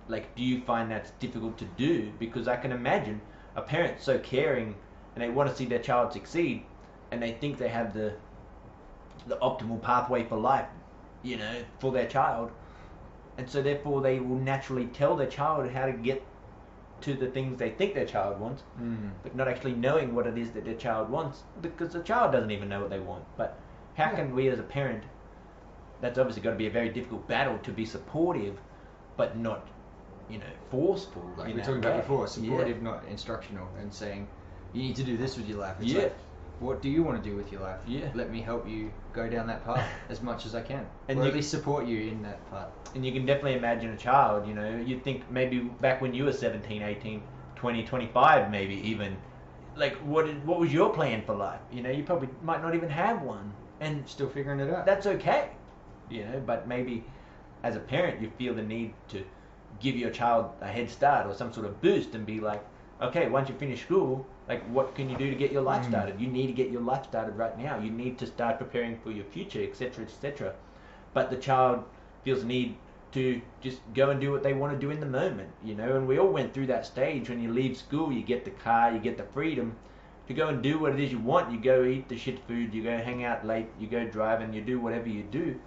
Like, do you find that's difficult to do? Because I can imagine a parent so caring and they want to see their child succeed, and they think they have the optimal pathway for life, you know, for their child, and so therefore they will naturally tell their child how to get to the things they think their child wants, but not actually knowing what it is that their child wants, because the child doesn't even know what they want. But how can we as a parent, that's obviously got to be a very difficult battle, to be supportive but not, you know, forceful, like we in were that talking about way. before, supportive, not instructional, and saying you need to do this with your life. It's like, what do you want to do with your life? Let me help you go down that path as much as I can, and or at least support you in that path. And you can definitely imagine a child, you know, you'd think maybe back when you were 17, 18, 20, 25 maybe even, like what was your plan for life? You know, you probably might not even have one, and Still figuring it out. that's okay, you know, but maybe as a parent you feel the need to give your child a head start or some sort of boost and be like, okay, once you finish school, like, what can you do to get your life started? You need to get your life started right now. You need to start preparing for your future, etc., etc. But the child feels the need to just go and do what they want to do in the moment, you know. And we all went through that stage. When you leave school, you get the car, you get the freedom to go and do what it is you want. You go eat the shit food, you go hang out late, you go drive, and you do whatever you do.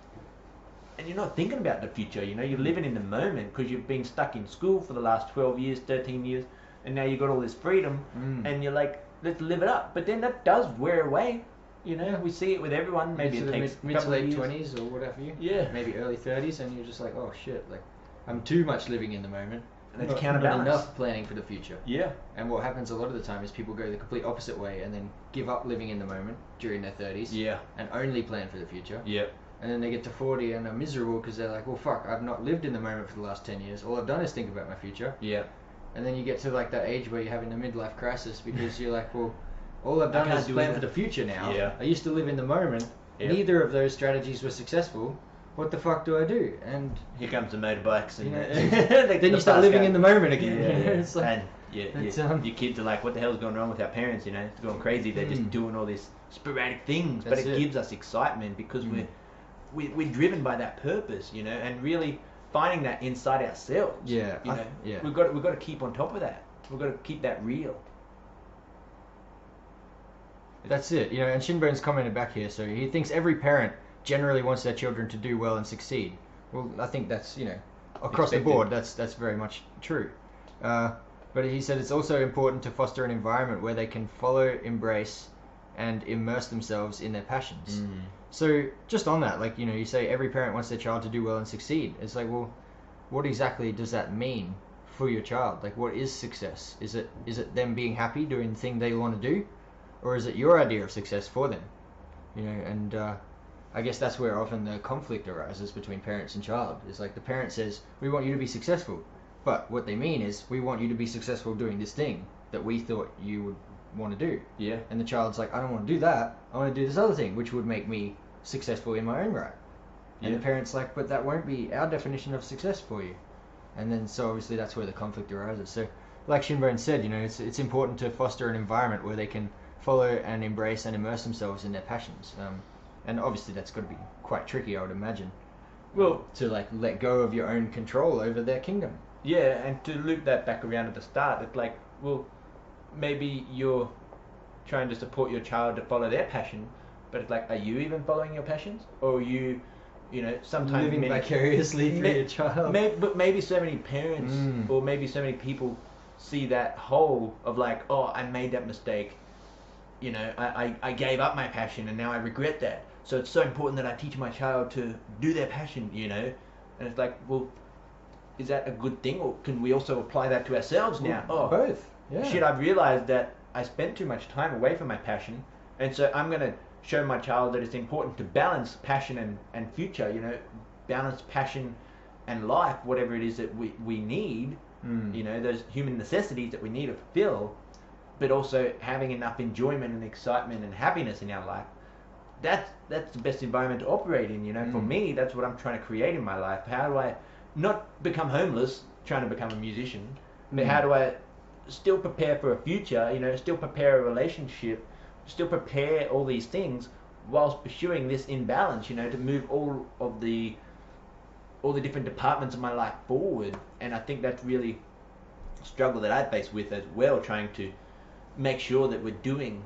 And you're not thinking about the future, you know. You're living in the moment because you've been stuck in school for the last 12 years, 13 years, and now you've got all this freedom, and you're like, let's live it up. But then that does wear away, you know. We see it with everyone. Maybe it takes mid to late 20s or whatever you. Yeah. Maybe early 30s, and you're just like, oh shit, like I'm too much living in the moment. And it's Not counterbalance. enough planning for the future. Yeah. And what happens a lot of the time is people go the complete opposite way and then give up living in the moment during their 30s. Yeah. And only plan for the future. Yeah. And then they get to 40 and are miserable because they're like, well, fuck, I've not lived in the moment for the last 10 years. All I've done is think about my future. Yeah. And then you get to like that age where you're having a midlife crisis because you're like, well, all I've done is plan for the future now. Yeah. I used to live in the moment. Yeah. Neither of those strategies were successful. What the fuck do I do? And Here comes the motorbikes, and you know, then then you start living in the moment again. Yeah, yeah. It's like, and your kids are like, what the hell's going on with our parents? You know, it's going crazy. They're just doing all these sporadic things, but it gives us excitement because we're driven by that purpose, you know, and really finding that inside ourselves. Yeah, you know, yeah. we've got to keep on top of that. We've got to keep that real. That's it, you know. And Shinbone's commented back here, so he thinks every parent generally wants their children to do well and succeed. Well, I think that's, you know, across the board, that's very much true. But he said it's also important to foster an environment where they can follow, embrace, and immerse themselves in their passions. So just on that, like, you know, you say every parent wants their child to do well and succeed. It's like, well, what exactly does that mean for your child? Like, what is success? Is it them being happy doing the thing they want to do, or is it your idea of success for them? You know, and I guess that's where often the conflict arises between parents and child. It's like the parent says, we want you to be successful, but what they mean is, we want you to be successful doing this thing that we thought you would want to do. Yeah. And the child's like, I don't want to do that. I want to do this other thing, which would make me successful in my own right. And the parent's like, but that won't be our definition of success for you. And then so obviously that's where the conflict arises. So like Shinbone said, you know, it's important to foster an environment where they can follow and embrace and immerse themselves in their passions. And obviously that's got to be quite tricky, I would imagine. Well, to like let go of your own control over their kingdom. Yeah, and to loop that back around at the start, it's like, well, maybe you're trying to support your child to follow their passion, but it's like, are you even following your passions? Or are you know, sometimes living vicariously through your child? But maybe so many parents or maybe so many people see that whole of like, oh, I made that mistake. You know, I gave up my passion and now I regret that. So it's so important that I teach my child to do their passion, you know? And it's like, well, is that a good thing, or can we also apply that to ourselves now? Oh, both. Yeah. Shit, I've realized that I spent too much time away from my passion, and so I'm going to show my child that it's important to balance passion and future, you know? balance, passion, and life, whatever it is that we need, you know, those human necessities that we need to fulfill, but also having enough enjoyment and excitement and happiness in our life. That's the best environment to operate in, you know. For me, that's what I'm trying to create in my life. How do I not become homeless trying to become a musician, but how do I still prepare for a future, you know, still prepare a relationship, still prepare all these things whilst pursuing this imbalance, you know, to move all the different departments of my life forward. And I think that's really a struggle that I face with as well, trying to make sure that we're doing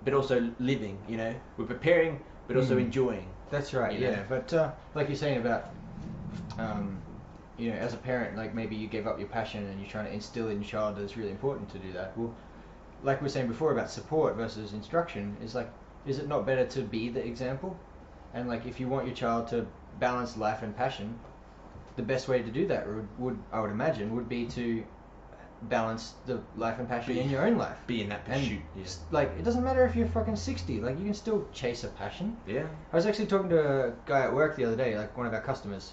but also living, you know, we're preparing but also enjoying. That's right, yeah. But like you're saying about you know, as a parent, like maybe you gave up your passion and you're trying to instill in your child that it's really important to do that. Well, like we were saying before about support versus instruction, is like, is it not better to be the example? And like, if you want your child to balance life and passion, the best way to do that would I would imagine, would be to balance the life and passion in your own life. Be in that pursuit. And like, it doesn't matter if you're fucking 60, like you can still chase a passion. Yeah. I was actually talking to a guy at work the other day, like one of our customers.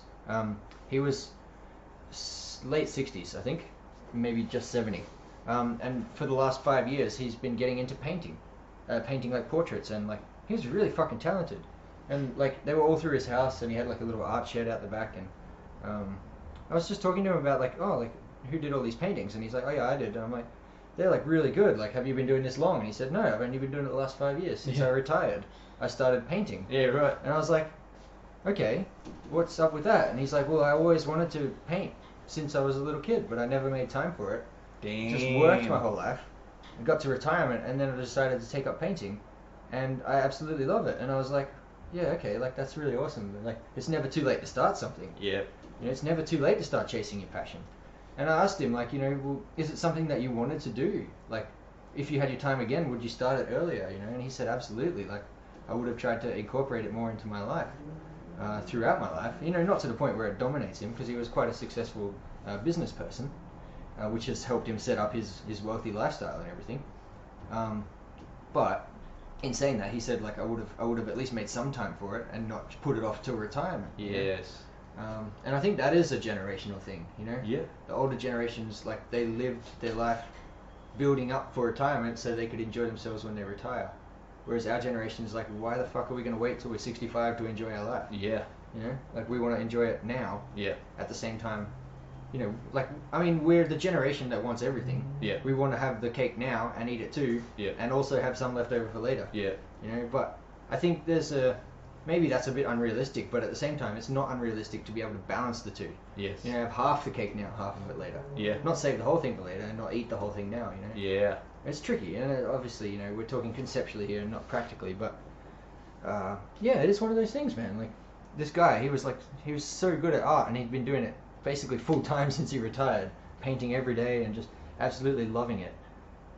He was late 60s, I think, maybe just 70. And for the last 5 years, he's been getting into painting like portraits, and like he was really fucking talented. And like they were all through his house, and he had like a little art shed out the back. And I was just talking to him about like, oh, like who did all these paintings? And he's like, oh yeah, I did. And I'm like, they're like really good. Like, have you been doing this long? And he said, no, I've only been doing it the last 5 years since I retired. I started painting. Yeah, right. And I was like, okay, what's up with that? And he's like, well, I always wanted to paint since I was a little kid, but I never made time for it. Damn. Just worked my whole life. I got to retirement, and then I decided to take up painting, and I absolutely love it. And I was like, yeah, okay, like that's really awesome. Like, it's never too late to start something. Yeah. You know, it's never too late to start chasing your passion. And I asked him, like, you know, well, is it something that you wanted to do? Like, if you had your time again, would you start it earlier? You know, and he said, absolutely. Like, I would have tried to incorporate it more into my life, throughout my life. You know, not to the point where it dominates him, because he was quite a successful business person, which has helped him set up his wealthy lifestyle and everything. But in saying that, he said, like, I would have at least made some time for it and not put it off till retirement. Yes. And I think that is a generational thing, you know? Yeah. The older generations, like, they lived their life building up for retirement so they could enjoy themselves when they retire. Whereas our generation is like, why the fuck are we going to wait till we're 65 to enjoy our life? Yeah. You know? Like, we want to enjoy it now. Yeah. At the same time, you know, like, I mean, we're the generation that wants everything. Yeah. We want to have the cake now and eat it too. Yeah. And also have some left over for later. Yeah. You know, but I think maybe that's a bit unrealistic, but at the same time, it's not unrealistic to be able to balance the two. Yes. You know, have half the cake now, half of it later. Yeah. Not save the whole thing for later and not eat the whole thing now, you know? Yeah. It's tricky, and obviously, you know, we're talking conceptually here and not practically, but yeah, it is one of those things, man. Like, this guy, he was so good at art, and he'd been doing it basically full time since he retired, painting every day and just absolutely loving it.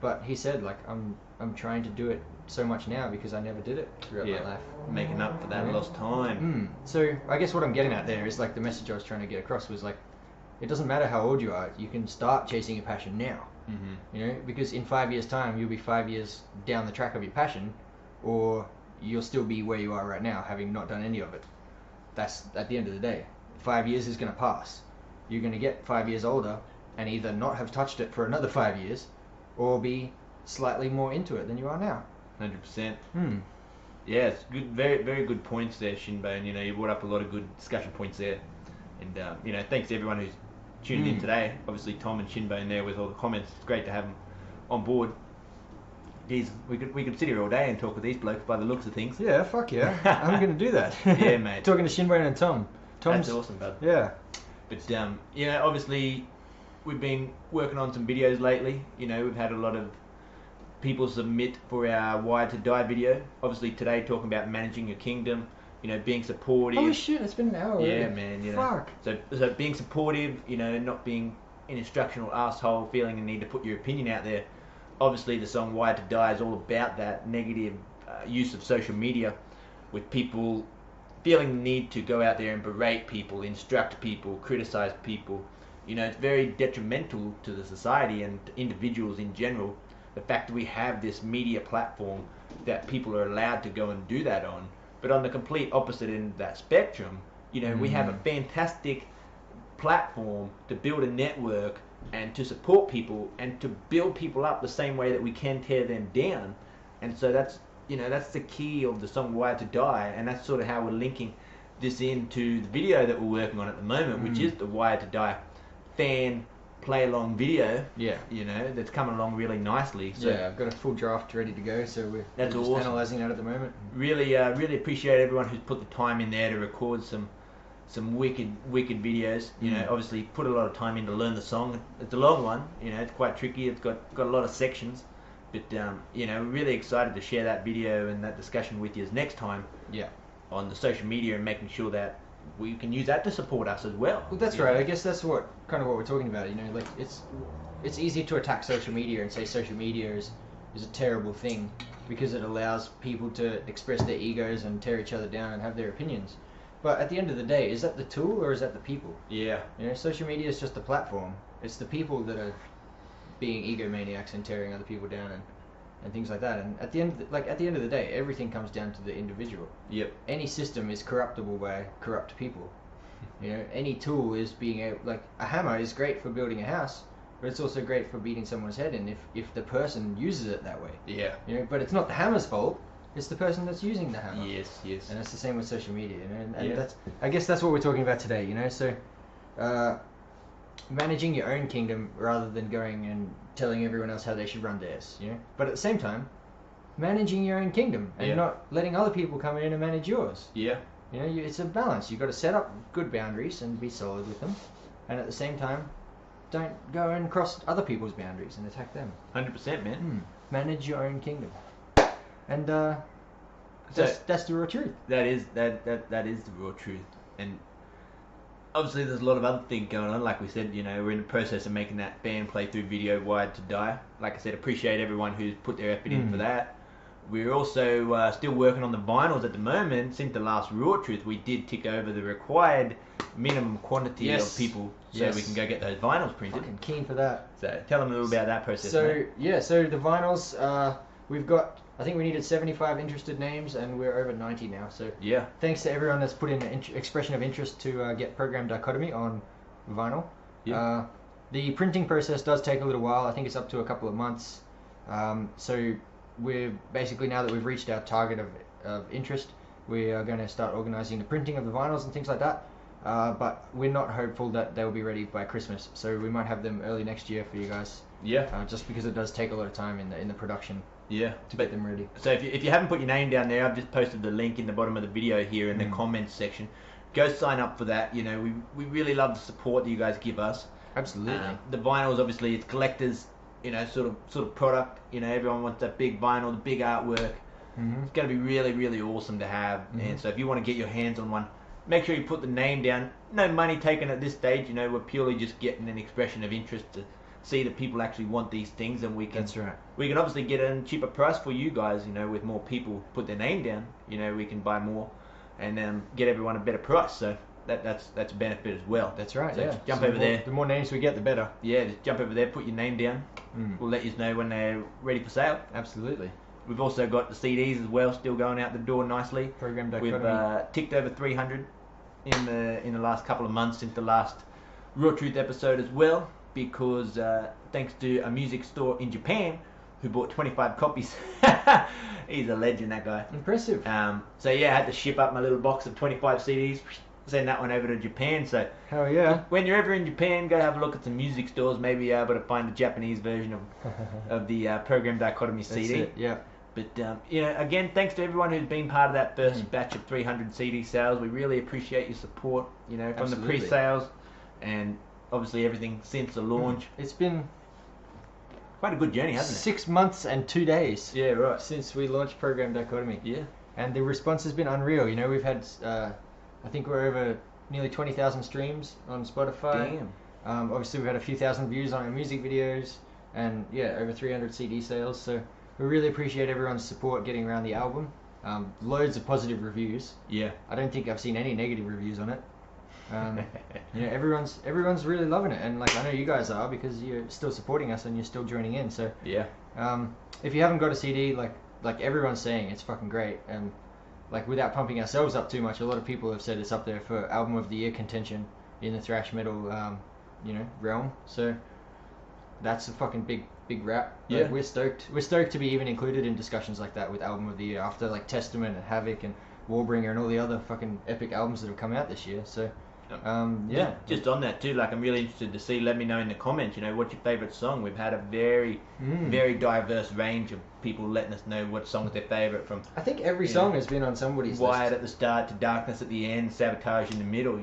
But he said, like, I'm trying to do it so much now because I never did it throughout my life. Making up for that lost time. So I guess what I'm getting at there is, like, the message I was trying to get across was, like, it doesn't matter how old you are, you can start chasing your passion now. Mm-hmm. You know, because in 5 years' time, you'll be 5 years down the track of your passion, or you'll still be where you are right now, having not done any of it. That's, at the end of the day, 5 years is going to pass. You're going to get 5 years older and either not have touched it for another 5 years, or be slightly more into it than you are now. 100%. Yeah, it's good, very, very good points there, Shinbone. You know, you brought up a lot of good discussion points there. And, you know, thanks to everyone who's tuned in today. Obviously, Tom and Shinbone there with all the comments. It's great to have them on board. Geez, we could sit here all day and talk with these blokes by the looks of things. Yeah, fuck yeah. I'm going to do that. Yeah, mate. Talking to Shinbone and Tom. That's awesome, bud. Yeah. But, you know, obviously, we've been working on some videos lately. You know, we've had a lot of people submit for our Why to Die video. Obviously, today talking about managing your kingdom, you know, being supportive. Holy shit, it's been an hour already. Yeah, man. You know. Fuck. So being supportive, you know, not being an instructional asshole, feeling the need to put your opinion out there. Obviously, the song Why to Die is all about that negative use of social media, with people feeling the need to go out there and berate people, instruct people, criticize people. You know, it's very detrimental to the society and to individuals in general. The fact that we have this media platform that people are allowed to go and do that on. But on the complete opposite end of that spectrum, You know, we have a fantastic platform to build a network and to support people and to build people up the same way that we can tear them down. And so that's, you know, that's the key of the song Wired to Die, and that's sort of how we're linking this into the video that we're working on at the moment, which is the Wired to Die fan play along video. Yeah. You know, that's coming along really nicely. So yeah, I've got a full draft ready to go, so we're just awesome. analysing that at the moment. Really appreciate everyone who's put the time in there to record some wicked videos. You know, obviously put a lot of time in to learn the song. It's a long one, you know, it's quite tricky. It's got a lot of sections, but you know, we're really excited to share that video and that discussion with you next time. Yeah. On the social media and making sure that we can use that to support us as well. Well, that's right. I guess that's what we're talking about. You know, like it's easy to attack social media and say social media is a terrible thing because it allows people to express their egos and tear each other down and have their opinions. But at the end of the day, is that the tool or is that the people? Yeah. You know, social media is just a platform. It's the people that are being egomaniacs and tearing other people down and things like that. And at the end of the day, everything comes down to the individual. Yep. Any system is corruptible by corrupt people. You know, any tool is being able, like a hammer is great for building a house, but it's also great for beating someone's head in if the person uses it that way. Yeah. You know, but it's not the hammer's fault. It's the person that's using the hammer. Yes. And it's the same with social media, you know, and Yeah. I guess that's what we're talking about today, you know. So, managing your own kingdom rather than going and telling everyone else how they should run theirs, you know. But at the same time, managing your own kingdom and not letting other people come in and manage yours. Yeah. You know, it's a balance. You've got to set up good boundaries and be solid with them, and at the same time, don't go and cross other people's boundaries and attack them. 100%, man. Manage your own kingdom. And that's the raw truth. That is the raw truth. And obviously there's a lot of other things going on. Like we said, you know, we're in the process of making that band playthrough video Wired to Die. Like I said, appreciate everyone who's put their effort in for that. We're also still working on the vinyls at the moment. Since the last raw truth, we did tick over the required minimum quantity of people so we can go get those vinyls printed. Fucking keen for that. So tell them a little about that process, So mate. yeah, so the vinyls, we've got, I think we needed 75 interested names and we're over 90 now. So yeah, thanks to everyone that's put in an expression of interest to get Program Dichotomy on vinyl. Yeah. The printing process does take a little while. I think it's up to a couple of months. So we're basically, now that we've reached our target of interest, we are going to start organising the printing of the vinyls and things like that. But we're not hopeful that they'll be ready by Christmas. So we might have them early next year for you guys. Yeah. Just because it does take a lot of time in the production. Yeah. To get them ready. So if you haven't put your name down there, I've just posted the link in the bottom of the video here in the comments section. Go sign up for that. You know, we really love the support that you guys give us. Absolutely. The vinyls, obviously, it's collectors, you know, sort of product. You know, everyone wants that big vinyl, the big artwork. It's going to be really, really awesome to have. And so if you want to get your hands on one, make sure you put the name down. No money taken at this stage. You know, we're purely just getting an expression of interest to see that people actually want these things, and we can. That's right. We can obviously get a cheaper price for you guys. You know, with more people put their name down. You know, we can buy more, and get everyone a better price. So that's a benefit as well. That's right. So Yeah. just jump So over there. The more names we get, the better. Yeah, just jump over there, put your name down. We'll let you know when they're ready for sale. Absolutely. We've also got the CDs as well, still going out the door nicely. Program We've Dichotomy. ticked over 300 in the last couple of months since the last Raw Truth episode as well, because thanks to a music store in Japan who bought 25 copies. He's a legend, that guy. Impressive. So yeah, I had to ship up my little box of 25 CDs, send that one over to Japan. So Hell yeah. when you're ever in Japan, go have a look at some music stores. Maybe you're able to find the Japanese version of the Program Dichotomy CD. That's it, yeah. But, you know, again, thanks to everyone who's been part of that first batch of 300 CD sales. We really appreciate your support, you know, from Absolutely. the pre-sales and obviously everything since the launch. It's been Quite a good journey, hasn't it? 6 months and 2 days Yeah, right. since we launched Program Dichotomy. Yeah. And the response has been unreal. You know, we've had, I think we're over nearly 20,000 streams on Spotify. Damn. Obviously, we've had a few thousand views on our music videos, and yeah, over 300 CD sales. So we really appreciate everyone's support getting around the album. Loads of positive reviews. Yeah. I don't think I've seen any negative reviews on it. You know, everyone's really loving it, and like I know you guys are, because you're still supporting us and you're still joining in. So Yeah. if you haven't got a CD, like everyone's saying, it's fucking great, and like without pumping ourselves up too much, a lot of people have said it's up there for album of the year contention in the thrash metal, realm. So that's a fucking big rap. Like, Yeah. we're stoked. We're stoked to be even included in discussions like that with album of the year after like Testament and Havoc and Warbringer and all the other fucking epic albums that have come out this year. So yeah. Just on that too, like I'm really interested to see. Let me know in the comments. What's your favorite song? We've had a very diverse range of people letting us know what song's their favorite. From I think every song has been on somebody's Wired list. at the start to Darkness at the end, Sabotage in the middle.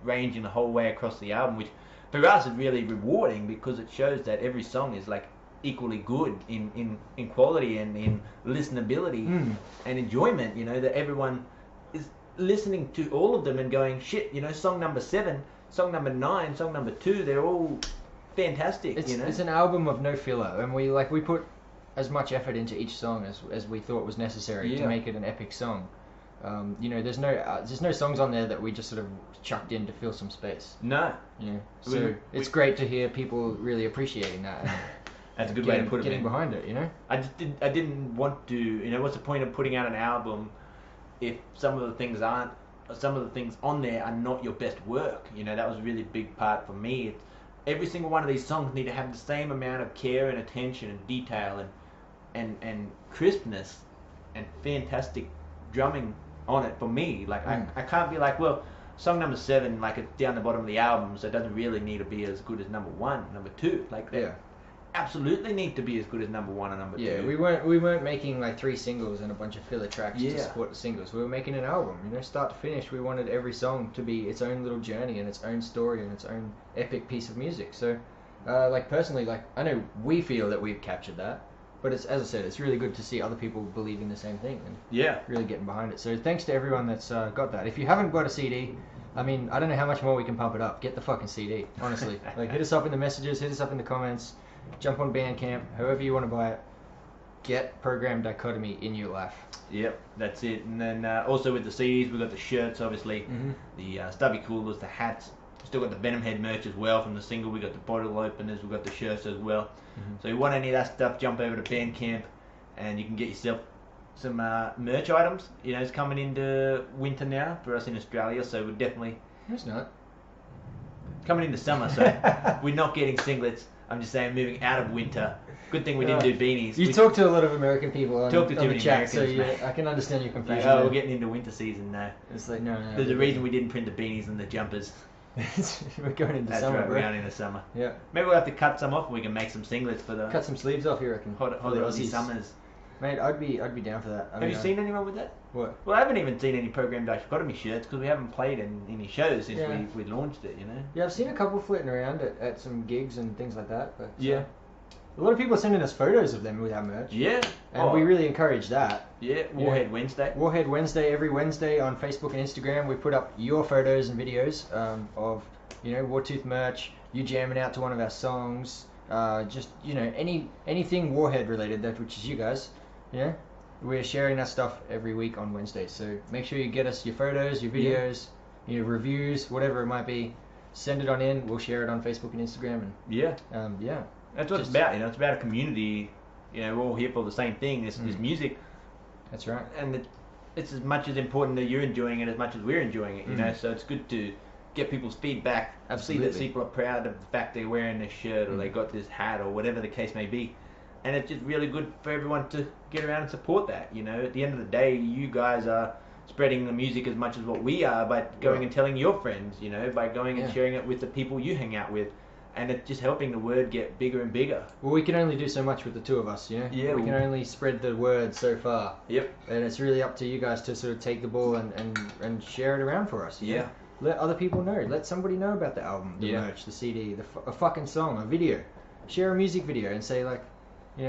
Ranging the whole way across the album, which for us is really rewarding because it shows that every song is like equally good in quality and in listenability and enjoyment. That everyone is listening to all of them and going, shit, song number 7, song number 9, song number 2, they're all fantastic. It's an album of no filler, and we put as much effort into each song as we thought was necessary to make it an epic song. There's no songs on there that we just sort of chucked in to fill some space. No. So it's great to hear people really appreciating that. And that's a good way to put it. Getting behind it, I didn't want to. What's the point of putting out an album if some of the things on there are not your best work? That was a really big part for me. Every single one of these songs need to have the same amount of care and attention and detail and crispness and fantastic drumming on it for me. Like I can't be like, well, song number 7, like it's down the bottom of the album, so it doesn't really need to be as good as number 1, number 2. Like that absolutely need to be as good as number 1 and number 2. Yeah, we weren't making like 3 singles and a bunch of filler tracks to support the singles. We were making an album, start to finish. We wanted every song to be its own little journey and its own story and its own epic piece of music. So, personally, I know we feel that we've captured that. But it's, as I said, it's really good to see other people believing the same thing and really getting behind it. So thanks to everyone that's got that. If you haven't got a CD, I don't know how much more we can pump it up. Get the fucking CD, honestly. Hit us up in the messages, hit us up in the comments, jump on Bandcamp, however you want to buy it. Get Program Dichotomy in your life. Yep, that's it. And then also with the CDs, we've got the shirts, obviously, the stubby coolers, the hats. Still got the Venom Head merch as well from the single. We got the bottle openers. We've got the shirts as well. So if you want any of that stuff, jump over to Bandcamp, and you can get yourself some merch items. It's coming into winter now for us in Australia, so we're definitely. No, it's not. Coming into summer, so we're not getting singlets. I'm just saying, moving out of winter. Good thing we didn't do beanies. You talk to a lot of American people on the chat, so I can understand your compassion. Oh, we're getting into winter season now. It's like, no. There's a reason we didn't print the beanies and the jumpers. We're going into That's summer, right, bro. we're going into summer. Yeah. Maybe we'll have to cut some off and we can make some singlets for the... Cut some sleeves off, you reckon? Hot Aussie summers. Mate, I'd be down for that. Have you seen anyone with that? What? Well, I haven't even seen any Program Dichotomy shirts because we haven't played in any shows since we launched it, Yeah, I've seen a couple floating around at some gigs and things like that. But yeah. A lot of people are sending us photos of them with our merch. Yeah. And we really encourage that. Yeah, Warhead Wednesday. Warhead Wednesday, every Wednesday on Facebook and Instagram. We put up your photos and videos of, Wartooth merch, you jamming out to one of our songs, just, anything Warhead related, that which is you guys. We're sharing that stuff every week on Wednesdays. So make sure you get us your photos, your videos, your reviews, whatever it might be. Send it on in. We'll share it on Facebook and Instagram. And That's what it's about. It's about a community. We're all here for the same thing. This music. That's right. And it's as much as important that you're enjoying it as much as we're enjoying it. So it's good to get people's feedback. Absolutely. See that people are proud of the fact they're wearing this shirt or they got this hat or whatever the case may be. And it's just really good for everyone to get around and support that. At the end of the day, you guys are spreading the music as much as what we are by going and telling your friends, by going and sharing it with the people you hang out with. And it's just helping the word get bigger and bigger. Well, we can only do so much with the two of us, Yeah. We can only spread the word so far. Yep. And it's really up to you guys to sort of take the ball and share it around for us. Yeah. Let other people know. Let somebody know about the album, the merch, the CD, a fucking song, a video. Share a music video and say,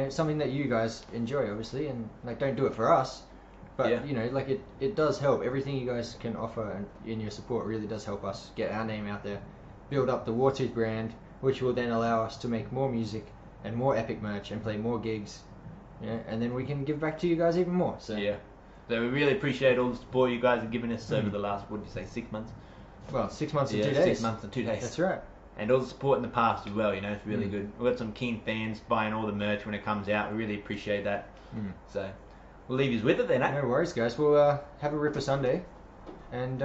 something that you guys enjoy, obviously. And, don't do it for us. But, it does help. Everything you guys can offer in your support really does help us get our name out there. Build up the Wartooth brand, which will then allow us to make more music and more epic merch and play more gigs, and then we can give back to you guys even more. So so we really appreciate all the support you guys have given us over the last 6 months? Well, 6 months and 2 days. 6 months and 2 days. That's right. And all the support in the past as well. It's really good. We've got some keen fans buying all the merch when it comes out. We really appreciate that. So We'll leave you with it then, eh? No worries, guys. We'll have a Ripper Sunday, and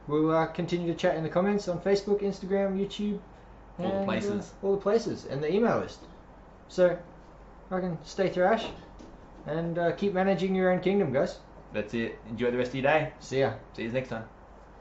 we'll continue to chat in the comments on Facebook, Instagram, YouTube, All the places. All the places, and the email list. So, I can stay thrash, and keep managing your own kingdom, guys. That's it. Enjoy the rest of your day. See ya. See you next time.